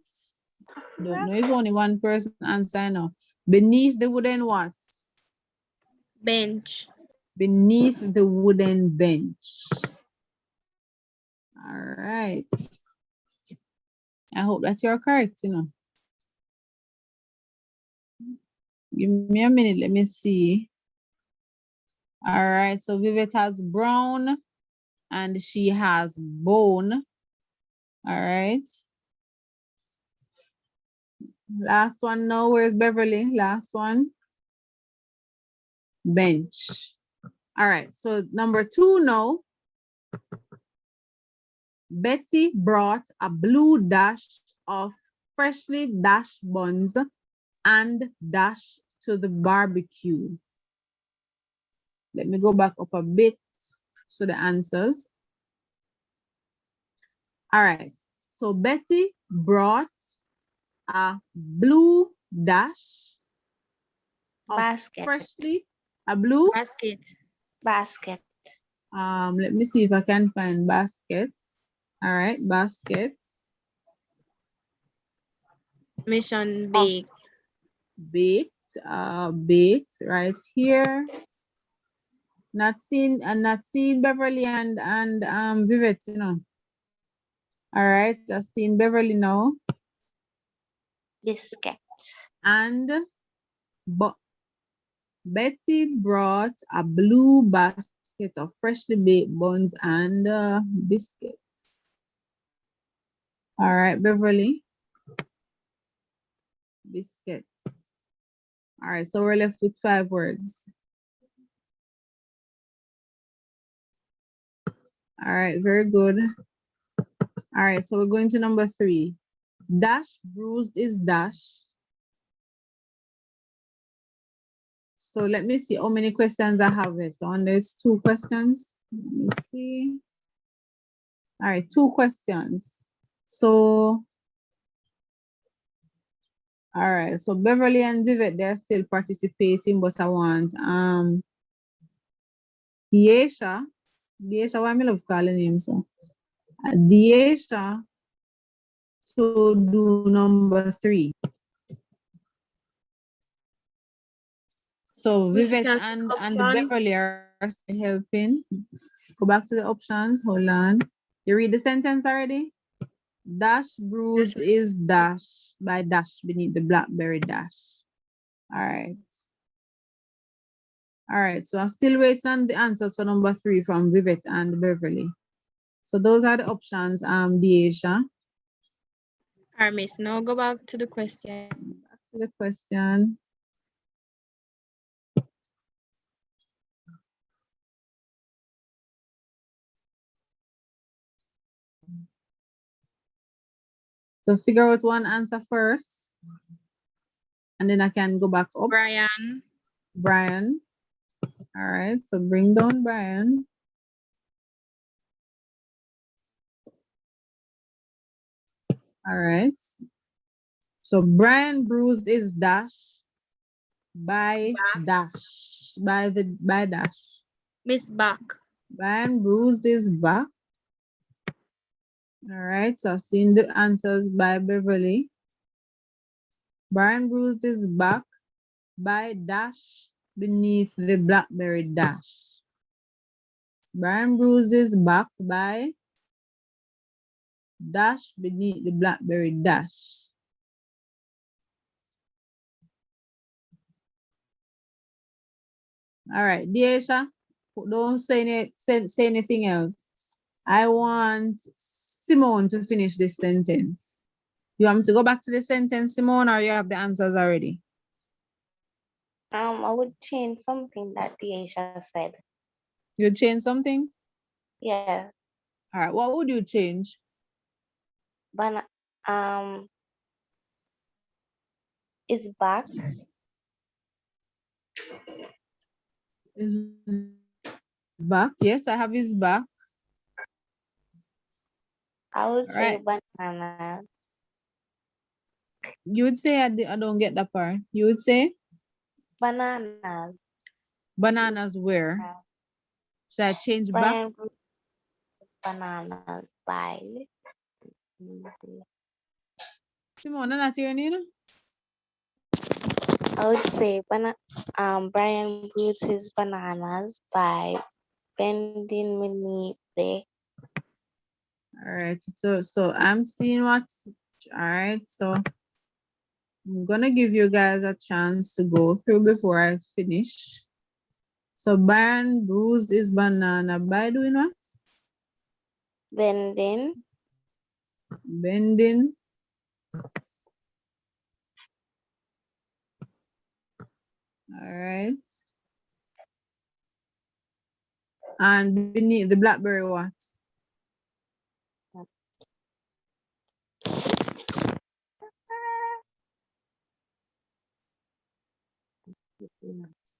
Don't know if only one person answer now. Beneath the wooden what? Bench. Beneath the wooden bench. All right. I hope that you're correct, you know. Give me a minute, let me see. All right, so Vivette has brown and she has bone. All right. Last one now, where's Beverly? Last one. Bench. All right, so number 2 now. Betty brought a blue dash of freshly dashed buns and dash to the barbecue. Let me go back up a bit to the answers. All right, so Betty brought a blue dash of Basket. freshly, a blue Basket. Basket. let me see if I can find basket. All right, basket. Mission baked. Baked, baked right here. Not seen Beverly and Vivette, you know. All right, I've seen Beverly now. Biscuit. And Betty brought a blue basket of freshly baked buns and biscuits. All right, Beverly. Biscuits. All right, so we're left with 5 words. All right, very good. All right, so we're going to number 3. Dash bruised is dash. So let me see how many questions I have left. So there's 2 questions. Let me see. All right, 2 questions. So, all right, so Beverly and Vivette, they're still participating, but I want Deasia, why me love calling him so? Deasia to do number 3. So Vivette and Beverly are still helping. Go back to the options. Hold on. You read the sentence already? Dash bruised is dash by dash beneath the blackberry dash. All right. All right. So I'm still waiting on the answers for number 3 from Vivette and Beverly. So those are the options, Deasia. All right, Miss. Now go back to the question. Back to the question. So figure out one answer first. And then I can go back up. Brian. Brian. All right, so bring down Brian. All right. So Brian bruised is dash by dash. By dash. Miss back. Brian bruised is back. All right, so I've seen the answers by Beverly. Brian bruised is back by dash beneath the blackberry dash. Brian bruised is back by dash beneath the blackberry dash. All right, Deasia, don't say anything else. I want Simone to finish this sentence. You want me to go back to the sentence, Simone, or you have the answers already? I would change something that Deasia said. You'd change something? Yeah. All right, what would you change? But is back. Is back? Yes, I have his back. I would All say right. banana. You would say I don't get that part. You would say Bananas. bananas where? Should I change back? Bananas by. Simone, not your name? I would say Brian brews his bananas by bending beneath the. All right. So I'm seeing what's all right. So I'm gonna give you guys a chance to go through before I finish. So Brian bruised his banana by doing what? Bending. Bending. All right. And beneath the blackberry what?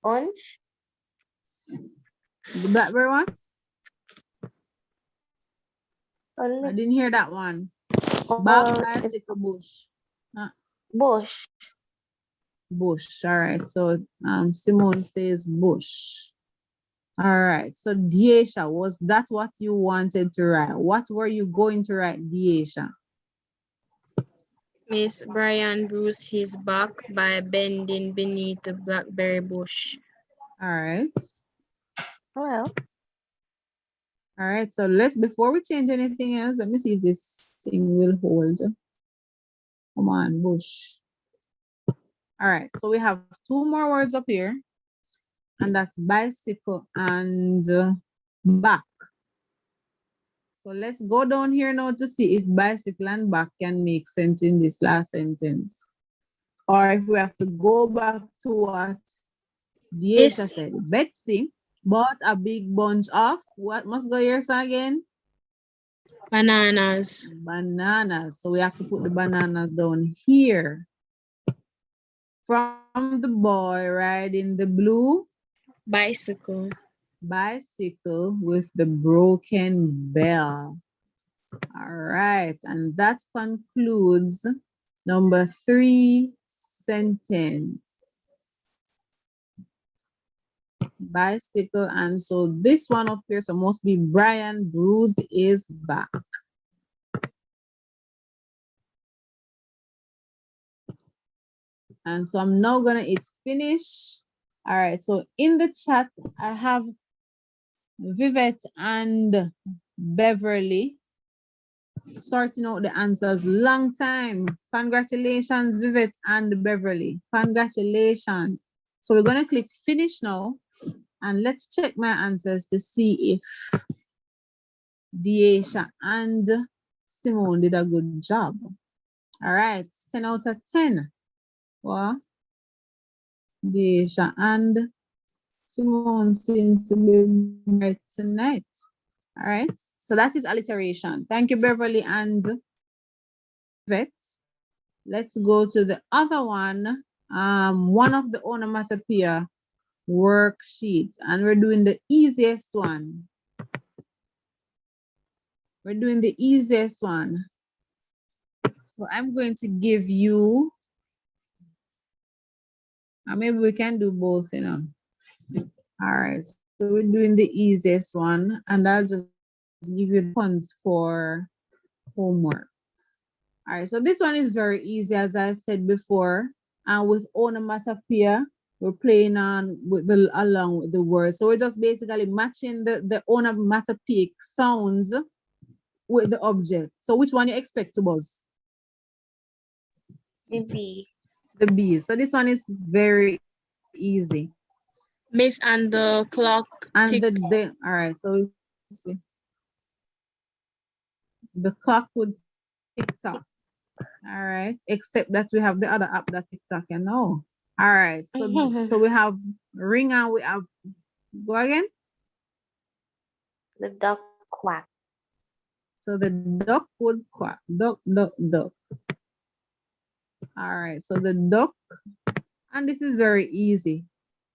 Orange. The blackberry what? I didn't hear that one. Back bicycle bush. Bush. Bush. All right. So Simone says bush. All right. So Deasia, was that what you wanted to write? What were you going to write, Deasia? Miss Brian bruised his back by bending beneath the blackberry bush. All right. Well. All right. So before we change anything else, let me see if this thing will hold. Come on, bush. All right. So we have two more words up here, and that's bicycle and back. So let's go down here now to see if bicycle and back can make sense in this last sentence. Or if we have to go back to what Deasia said. Betsy bought a big bunch of, what must go here again? Bananas. Bananas. So we have to put the bananas down here. From the boy riding the blue bicycle. Bicycle with the broken bell. All right, and that concludes number 3 sentence. Bicycle, and so this one up here, so must be Brian bruised his back. And so I'm now gonna hit finish. All right, so in the chat, I have Vivette and Beverly sorting out the answers. Long time. Congratulations, Vivette and Beverly. Congratulations. So we're going to click finish now. And let's check my answers to see if Deasia and Simone did a good job. All right. 10 out of 10. Well, Deasia and Simone seem to be right tonight. All right. So that is alliteration. Thank you, Beverly and Vet. Let's go to the other one. One of the onomatopoeia worksheets, and we're doing the easiest one. We're doing the easiest one. So I'm going to give you, maybe we can do both, you know. All right. So we're doing the easiest one, and I'll just give you the ones for homework. All right, so this one is very easy, as I said before, and with onomatopoeia, we're playing on with along with the words. So we're just basically matching the onomatopoeic sounds with the object. So which one you expect to buzz? The B. The B. So this one is very easy. Miss, and the clock. And all right, so see. The clock would tick tock. All right, except that we have the other app that TikTok can know. All right, so we have ring and we have, go again. The duck quack. So the duck would quack. Duck, duck, duck. All right, so the duck, and this is very easy.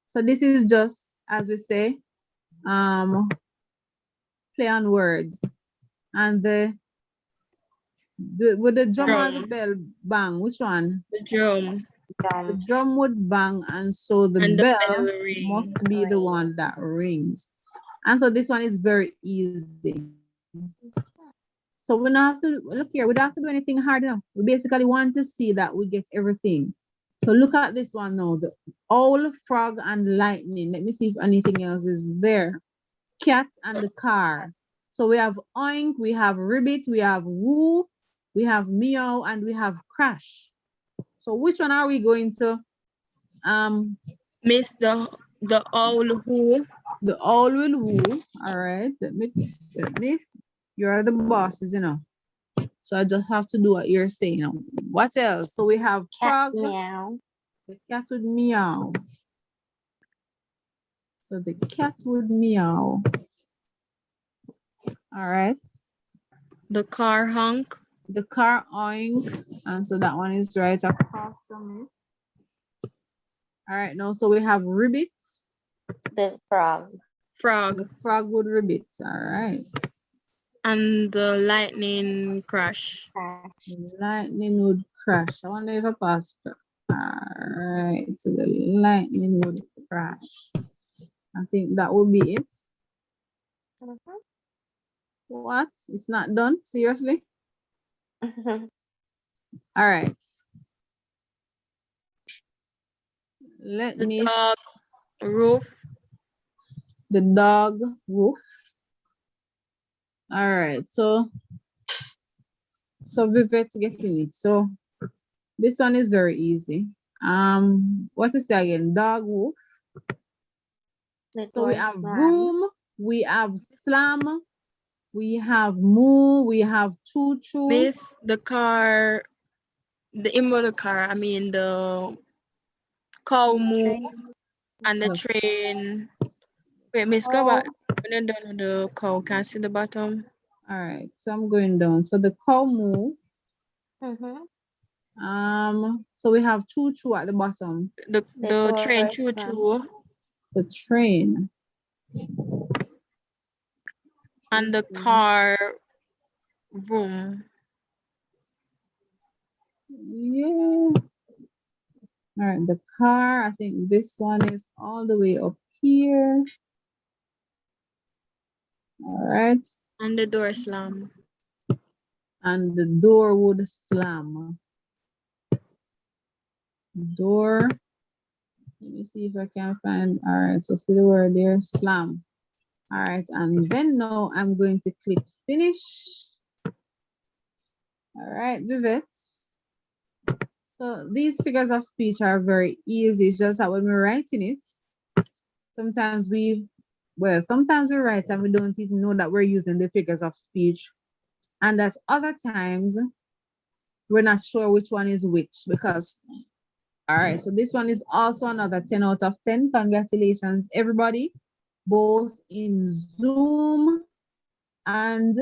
So this is just, as we say, play on words. And with the drum or the bell bang, which one? The drum. The drum would bang, and so the bell must be the one that rings. And so this one is very easy. So we don't have to, look here, we don't have to do anything hard enough. We basically want to see that we get everything. So look at this one now. The owl, frog, and lightning. Let me see if anything else is there. Cat and the car. So we have oink, we have ribbit, we have woo, we have meow, and we have crash. So which one are we going to Miss the owl who? The owl will woo. All right. Let me. You're the bosses, you know. So I just have to do what you're saying now. What else? So we have Cat frog. meow. The cat would meow. So the cat would meow. All right. The car honk. The car oink. And so that one is right across from it. All right. Now, so we have ribbit. The frog. Frog. The frog would ribbit. All right. And the lightning crash. Lightning would crash. I wonder if I passed. All right. So the lightning would crash. I think that would be it. What? It's not done? Seriously? All right. Let The me. dog roof. The dog roof. All right. So Vivette getting it. So this one is very easy. What is it again? Dog roof. So we have room, we have slam, we have moo, we have choo choo. Miss the car, the immortal car. I mean the cow moo and the train. Wait, Miss, go back. When you're done with the cow, can you see the bottom? All right, so I'm going down. So the cow moo. So we have choo choo at the bottom. The train choo choo. The train. And the car vroom. Yeah. All right, the car. I think this one is all the way up here. All right. And the door slam. And the door would slam. Door. Let me see if I can find. All right, so see the word there, slam. All right, and then now I'm going to click finish. All right, Vivette. So these figures of speech are very easy. It's just that when we're writing it, sometimes we write and we don't even know that we're using the figures of speech. And at other times, we're not sure which one is which because, all right, so this one is also another 10 out of 10. Congratulations, everybody, both in Zoom and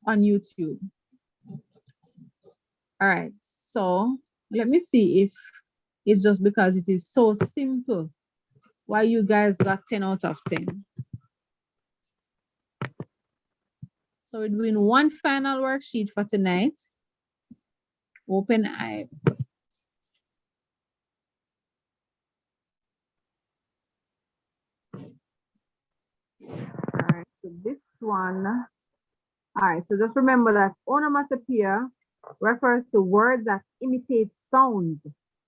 on YouTube. All right, so let me see if it's just because it is so simple why you guys got 10 out of 10. So we're doing one final worksheet for tonight. Open eye. All right, so this one. All right, so just remember that onomatopoeia refers to words that imitate sounds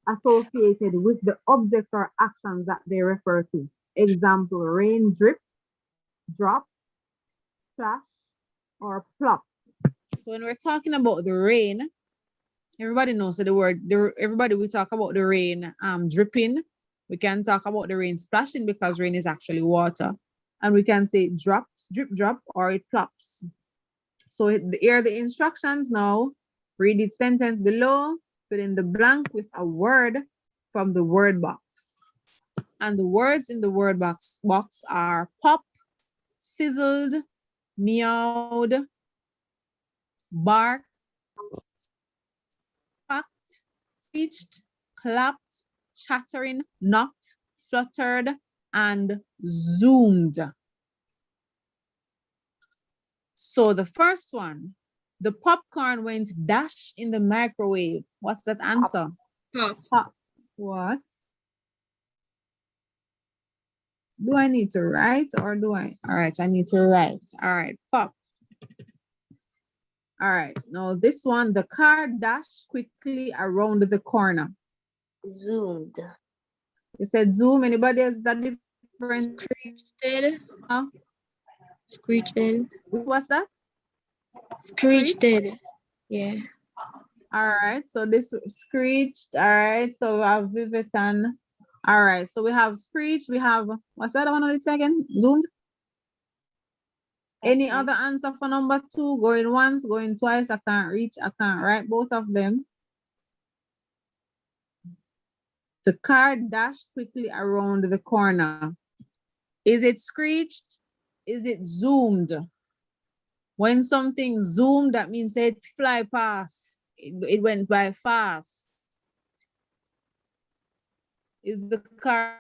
associated with the objects or actions that they refer to. Example, rain, drip, drop, splash, or plop. So when we're talking about the rain, everybody knows the word, everybody we talk about the rain dripping. We can talk about the rain splashing because rain is actually water. And we can say drops, drip, drop, or it plops. So here are the instructions now. Read each sentence below, fill in the blank with a word from the word box. And the words in the word box are pop, sizzled, meowed, barked, packed, screeched, clapped, chattering, knocked, fluttered, and zoomed. So the first one, the popcorn went dash in the microwave. What's that answer? Pop. Pop. What? Do I need to write or do I? All right, I need to write. All right, pop. All right, now this one, the car dashed quickly around the corner. Zoomed. You said Zoom. Anybody else that different? Screeched. Huh? Screeched. What's that? Screeched. Yeah. All right. So this screeched. All right. So we have Vivitan. All right. So we have screeched. We have, what's that one on it again? Zoomed. Any other answer for number 2? Going once, going twice. I can't reach. I can't write both of them. The car dashed quickly around the corner. Is it screeched? Is it zoomed? When something zoomed, that means it fly past. It went by fast. Is the car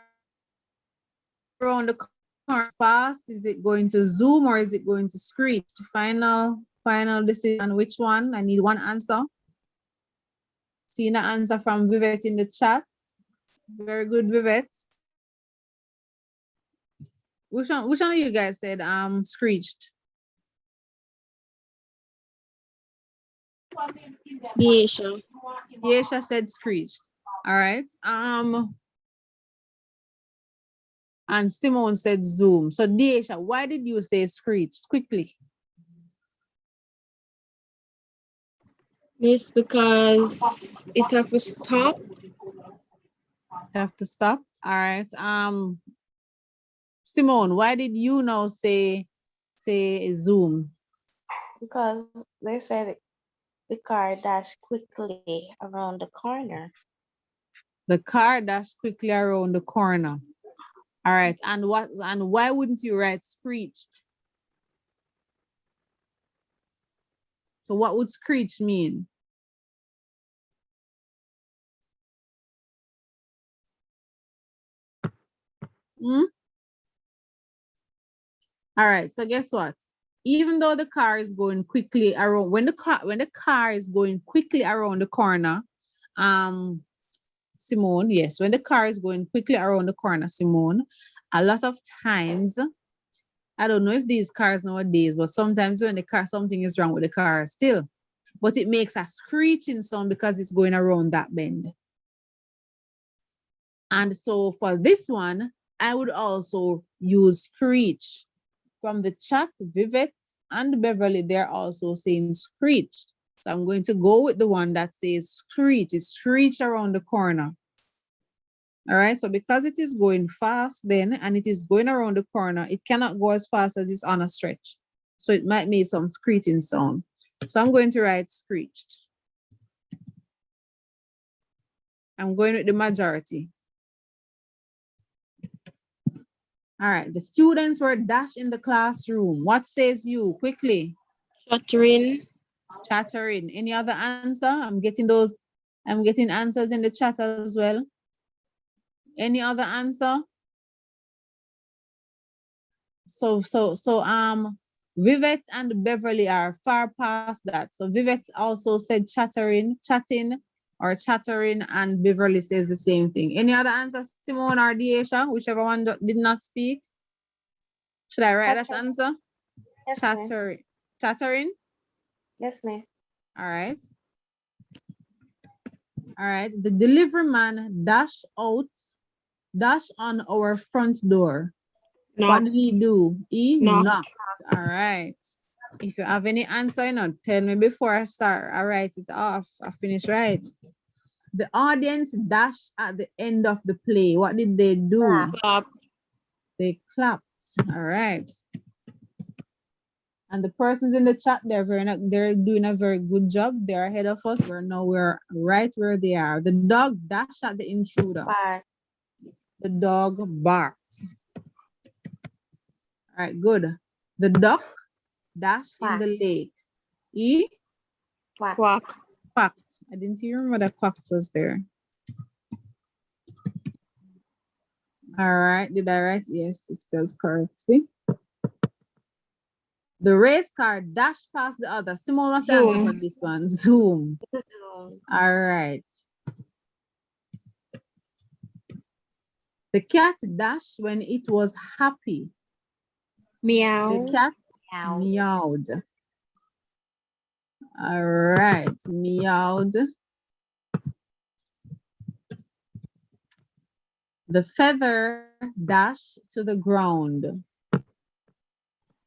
around the corner fast? Is it going to zoom or is it going to screech? Final decision. Which one? I need one answer. Seeing an answer from Vivet in the chat. Very good, Vivet. Which one of you guys said screeched? Deasia. Deasia said screeched. All right. And Simone said zoom. So Deasia, why did you say screeched? Quickly. Yes, because it have to stop. Have to stop. All right. Simone, why did you now say zoom? Because they said the car dashed quickly around the corner. The car dashed quickly around the corner. All right. And why wouldn't you write screeched? So what would screech mean? Hmm? All right, so guess what? Even though the car is going quickly around, when the car is going quickly around the corner, Simone, yes, when the car is going quickly around the corner, Simone, a lot of times, I don't know if these cars nowadays, but sometimes when the car, something is wrong with the car still, but it makes a screeching sound because it's going around that bend. And so for this one, I would also use screech. From the chat, Vivet and Beverly, they're also saying screeched. So I'm going to go with the one that says screech. It's screech around the corner. All right, so because it is going fast then, and it is going around the corner, it cannot go as fast as it's on a stretch. So it might make some screeching sound. So I'm going to write screeched. I'm going with the majority. All right, the students were dashed in the classroom. What says you? Quickly. Chattering. Chattering. Any other answer? I'm getting answers in the chat as well. Any other answer? So Vivet and Beverly are far past that. So Vivet also said chatting, or chattering, and Beverly says the same thing. Any other answers, Simone or Deasia, whichever one did not speak? Should I write that answer? Yes, Chattering. Chattering? Yes, ma'am. All right. All right. The delivery man dashed on our front door. Knock. What did he do? He Knock. knocked. All right. If you have any answer, tell me before I start. I write it off. I finish right. The audience dashed at the end of the play. What did they do? Clap. They clapped. All right. And the persons in the chat, they're doing a very good job. They're ahead of us. We're right where they are. The dog dashed at the intruder. Bark. The dog barked. All right, good. The duck dashed in the lake. Quack. Quack. Quacked. I didn't even remember that quacked was there. All right, did I write? Yes, it spells correctly. The race car dashed past the other. Simone, what's the answer for this one? Zoom. All right. The cat dashed when it was happy. Meow. The cat meowed. All right, meowed. The feather dash to the ground.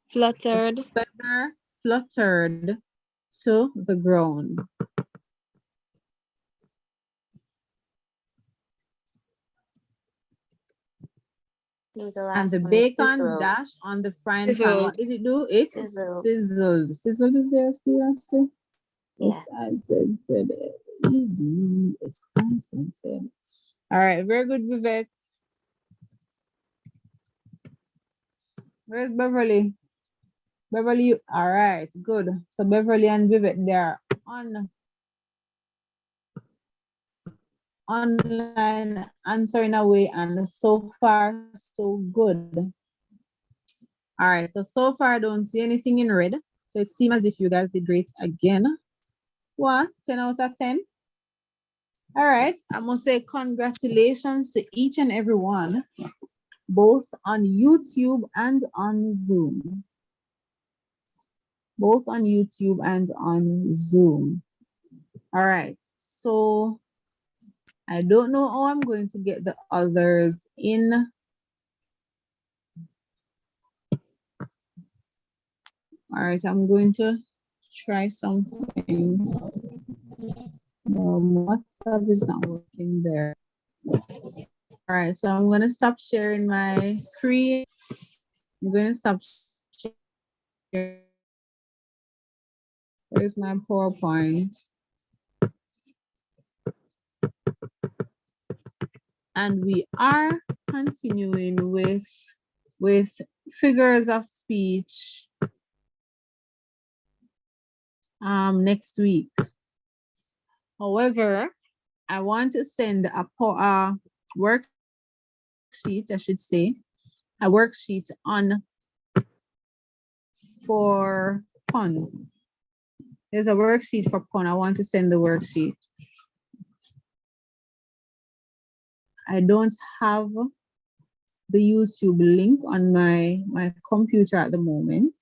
Fluttered. The feather fluttered to the ground. And the bacon dash on the frying pan. What did it do? It sizzled. Sizzled is there still? Yeah. said. All right, very good, Vivette. Where's Beverly? Beverly, all right, good. So Beverly and Vivette, they are online answering away, and so far so good. All right, so far I don't see anything in red. So it seems as if you guys did great again. What? 10 out of 10? All right, I must say congratulations to each and every one, both on YouTube and on Zoom. Both on YouTube and on Zoom. All right, so I don't know how I'm going to get the others in. All right, I'm going to try something. WhatsApp is not working there. All right, so I'm going to stop sharing my screen. I'm going to stop sharing. Where's my PowerPoint? And we are continuing with figures of speech next week. However, I want to send a worksheet, I should say, a worksheet on for fun. There's a worksheet for fun. I want to send the worksheet. I don't have the YouTube link on my computer at the moment.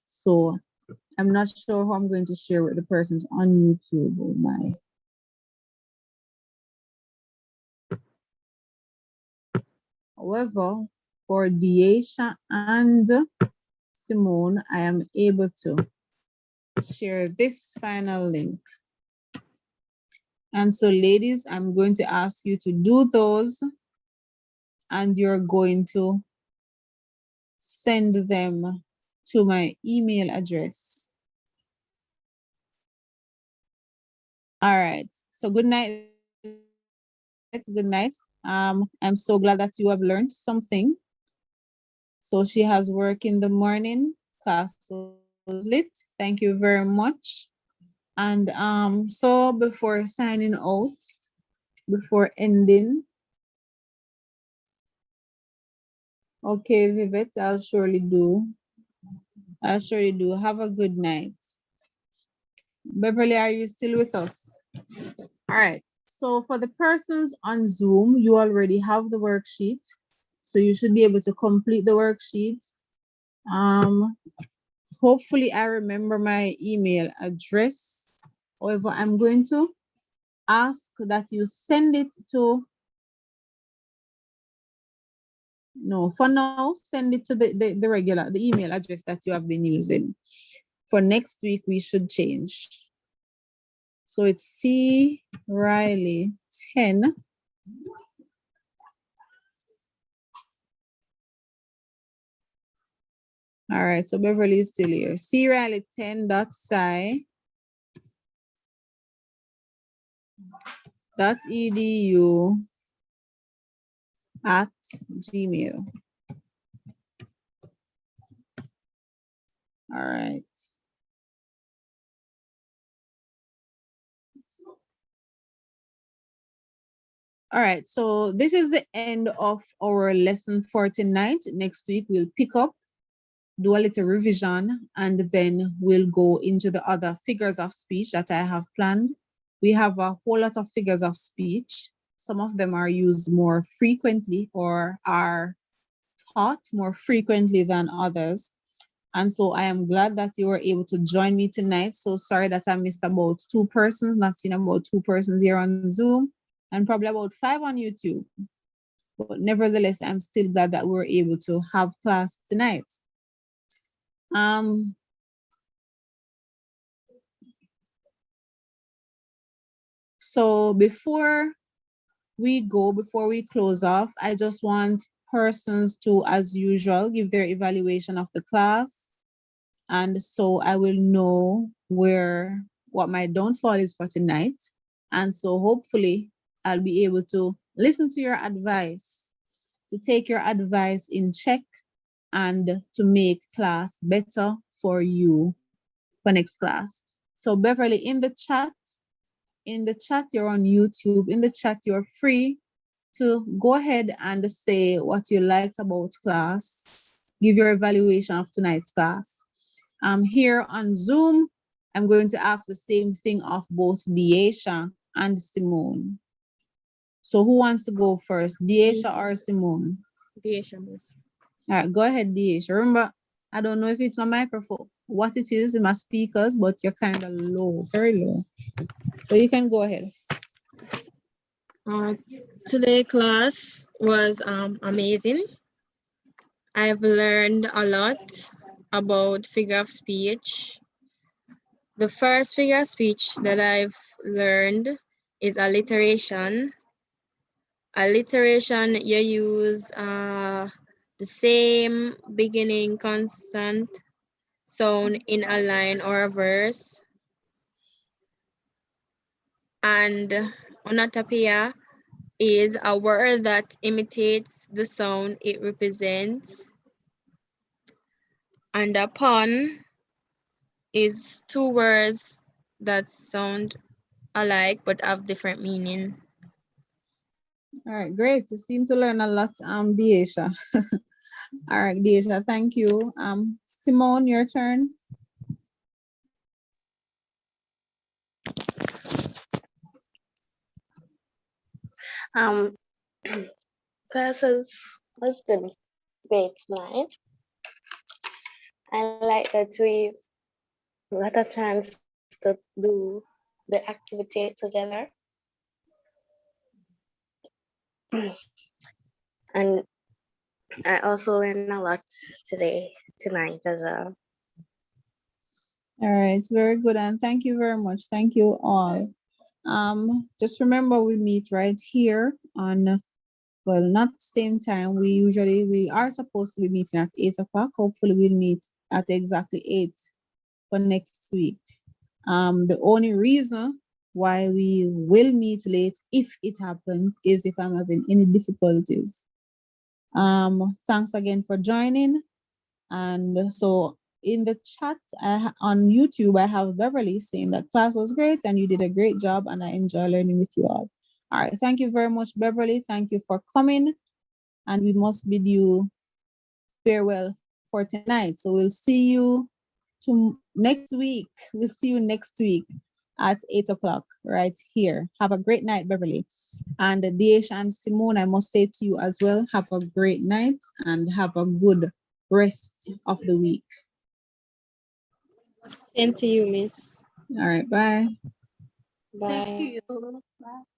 So I'm not sure how I'm going to share with the persons on YouTube. Oh my. However, for Deasia and Simone, I am able to share this final link. And so ladies, I'm going to ask you to do those, and you're going to send them to my email address. All right, so good night. Good night. I'm so glad that you have learned something. So she has work in the morning, class was lit. Thank you very much. And so before signing out, before ending, okay, Vivette, I'll surely do. I'll surely do. Have a good night. Beverly, are you still with us? All right. So for the persons on Zoom, you already have the worksheet. So you should be able to complete the worksheet. Hopefully I remember my email address. However, I'm going to ask that you send it to, no, for now, send it to the regular, the email address that you have been using. For next week, we should change. So it's C Riley 10. All right, so Beverly is still here. C Riley 10.sci.edu@gmail. All right. All right, so this is the end of our lesson for tonight. Next week, we'll pick up, do a little revision, and then we'll go into the other figures of speech that I have planned. We have a whole lot of figures of speech. Some of them are used more frequently or are taught more frequently than others. And so I am glad that you were able to join me tonight. So sorry that I missed about 2 persons, not seen about 2 persons here on Zoom, and probably about 5 on YouTube. but nevertheless, I'm still glad that we're able to have class tonight. So before we close off, I just want persons to, as usual, give their evaluation of the class. And so I will know what my downfall is for tonight. And so hopefully I'll be able to listen to your advice, to take your advice in check, and to make class better for you for next class. So Beverly, in the chat, you're on YouTube, in the chat, you're free to go ahead and say what you liked about class, give your evaluation of tonight's class. Here on Zoom, I'm going to ask the same thing of both Deasia and Simone. So who wants to go first, Deasia or Simone? Deasia, miss. All right, go ahead, Deasia. Remember, I don't know if it's my microphone, what it is in my speakers, but you're kind of low, very low. So you can go ahead. Today class was amazing. I've learned a lot about figure of speech. The first figure of speech that I've learned is alliteration. Alliteration, you use the same beginning constant sound in a line or a verse. And onomatopoeia is a word that imitates the sound it represents. And a pun is two words that sound alike but have different meaning. All right, great. You seem to learn a lot, Deasia. All right, Deasia, thank you. Simone, your turn. Class was good, great tonight. I like that we got a chance to do the activity together. And I also learned a lot tonight as well. All right, very good, and thank you very much. Thank you all. Just remember we meet right here on, well, not same time. We are supposed to be meeting at 8 o'clock. Hopefully we'll meet at exactly 8 for next week. The only reason why we will meet late, if it happens, is if I'm having any difficulties. Thanks again for joining. And so in the chat on YouTube, I have Beverly saying that class was great and you did a great job and I enjoy learning with you all. All right, thank you very much, Beverly. Thank you for coming. And we must bid you farewell for tonight. So we'll see you next week. We'll see you next week at 8 o'clock right here. Have a great night, Beverly. And Deasia and Simone, I must say to you as well, have a great night and have a good rest of the week. Same to you, miss. All right, bye. Bye. Thank you. Bye.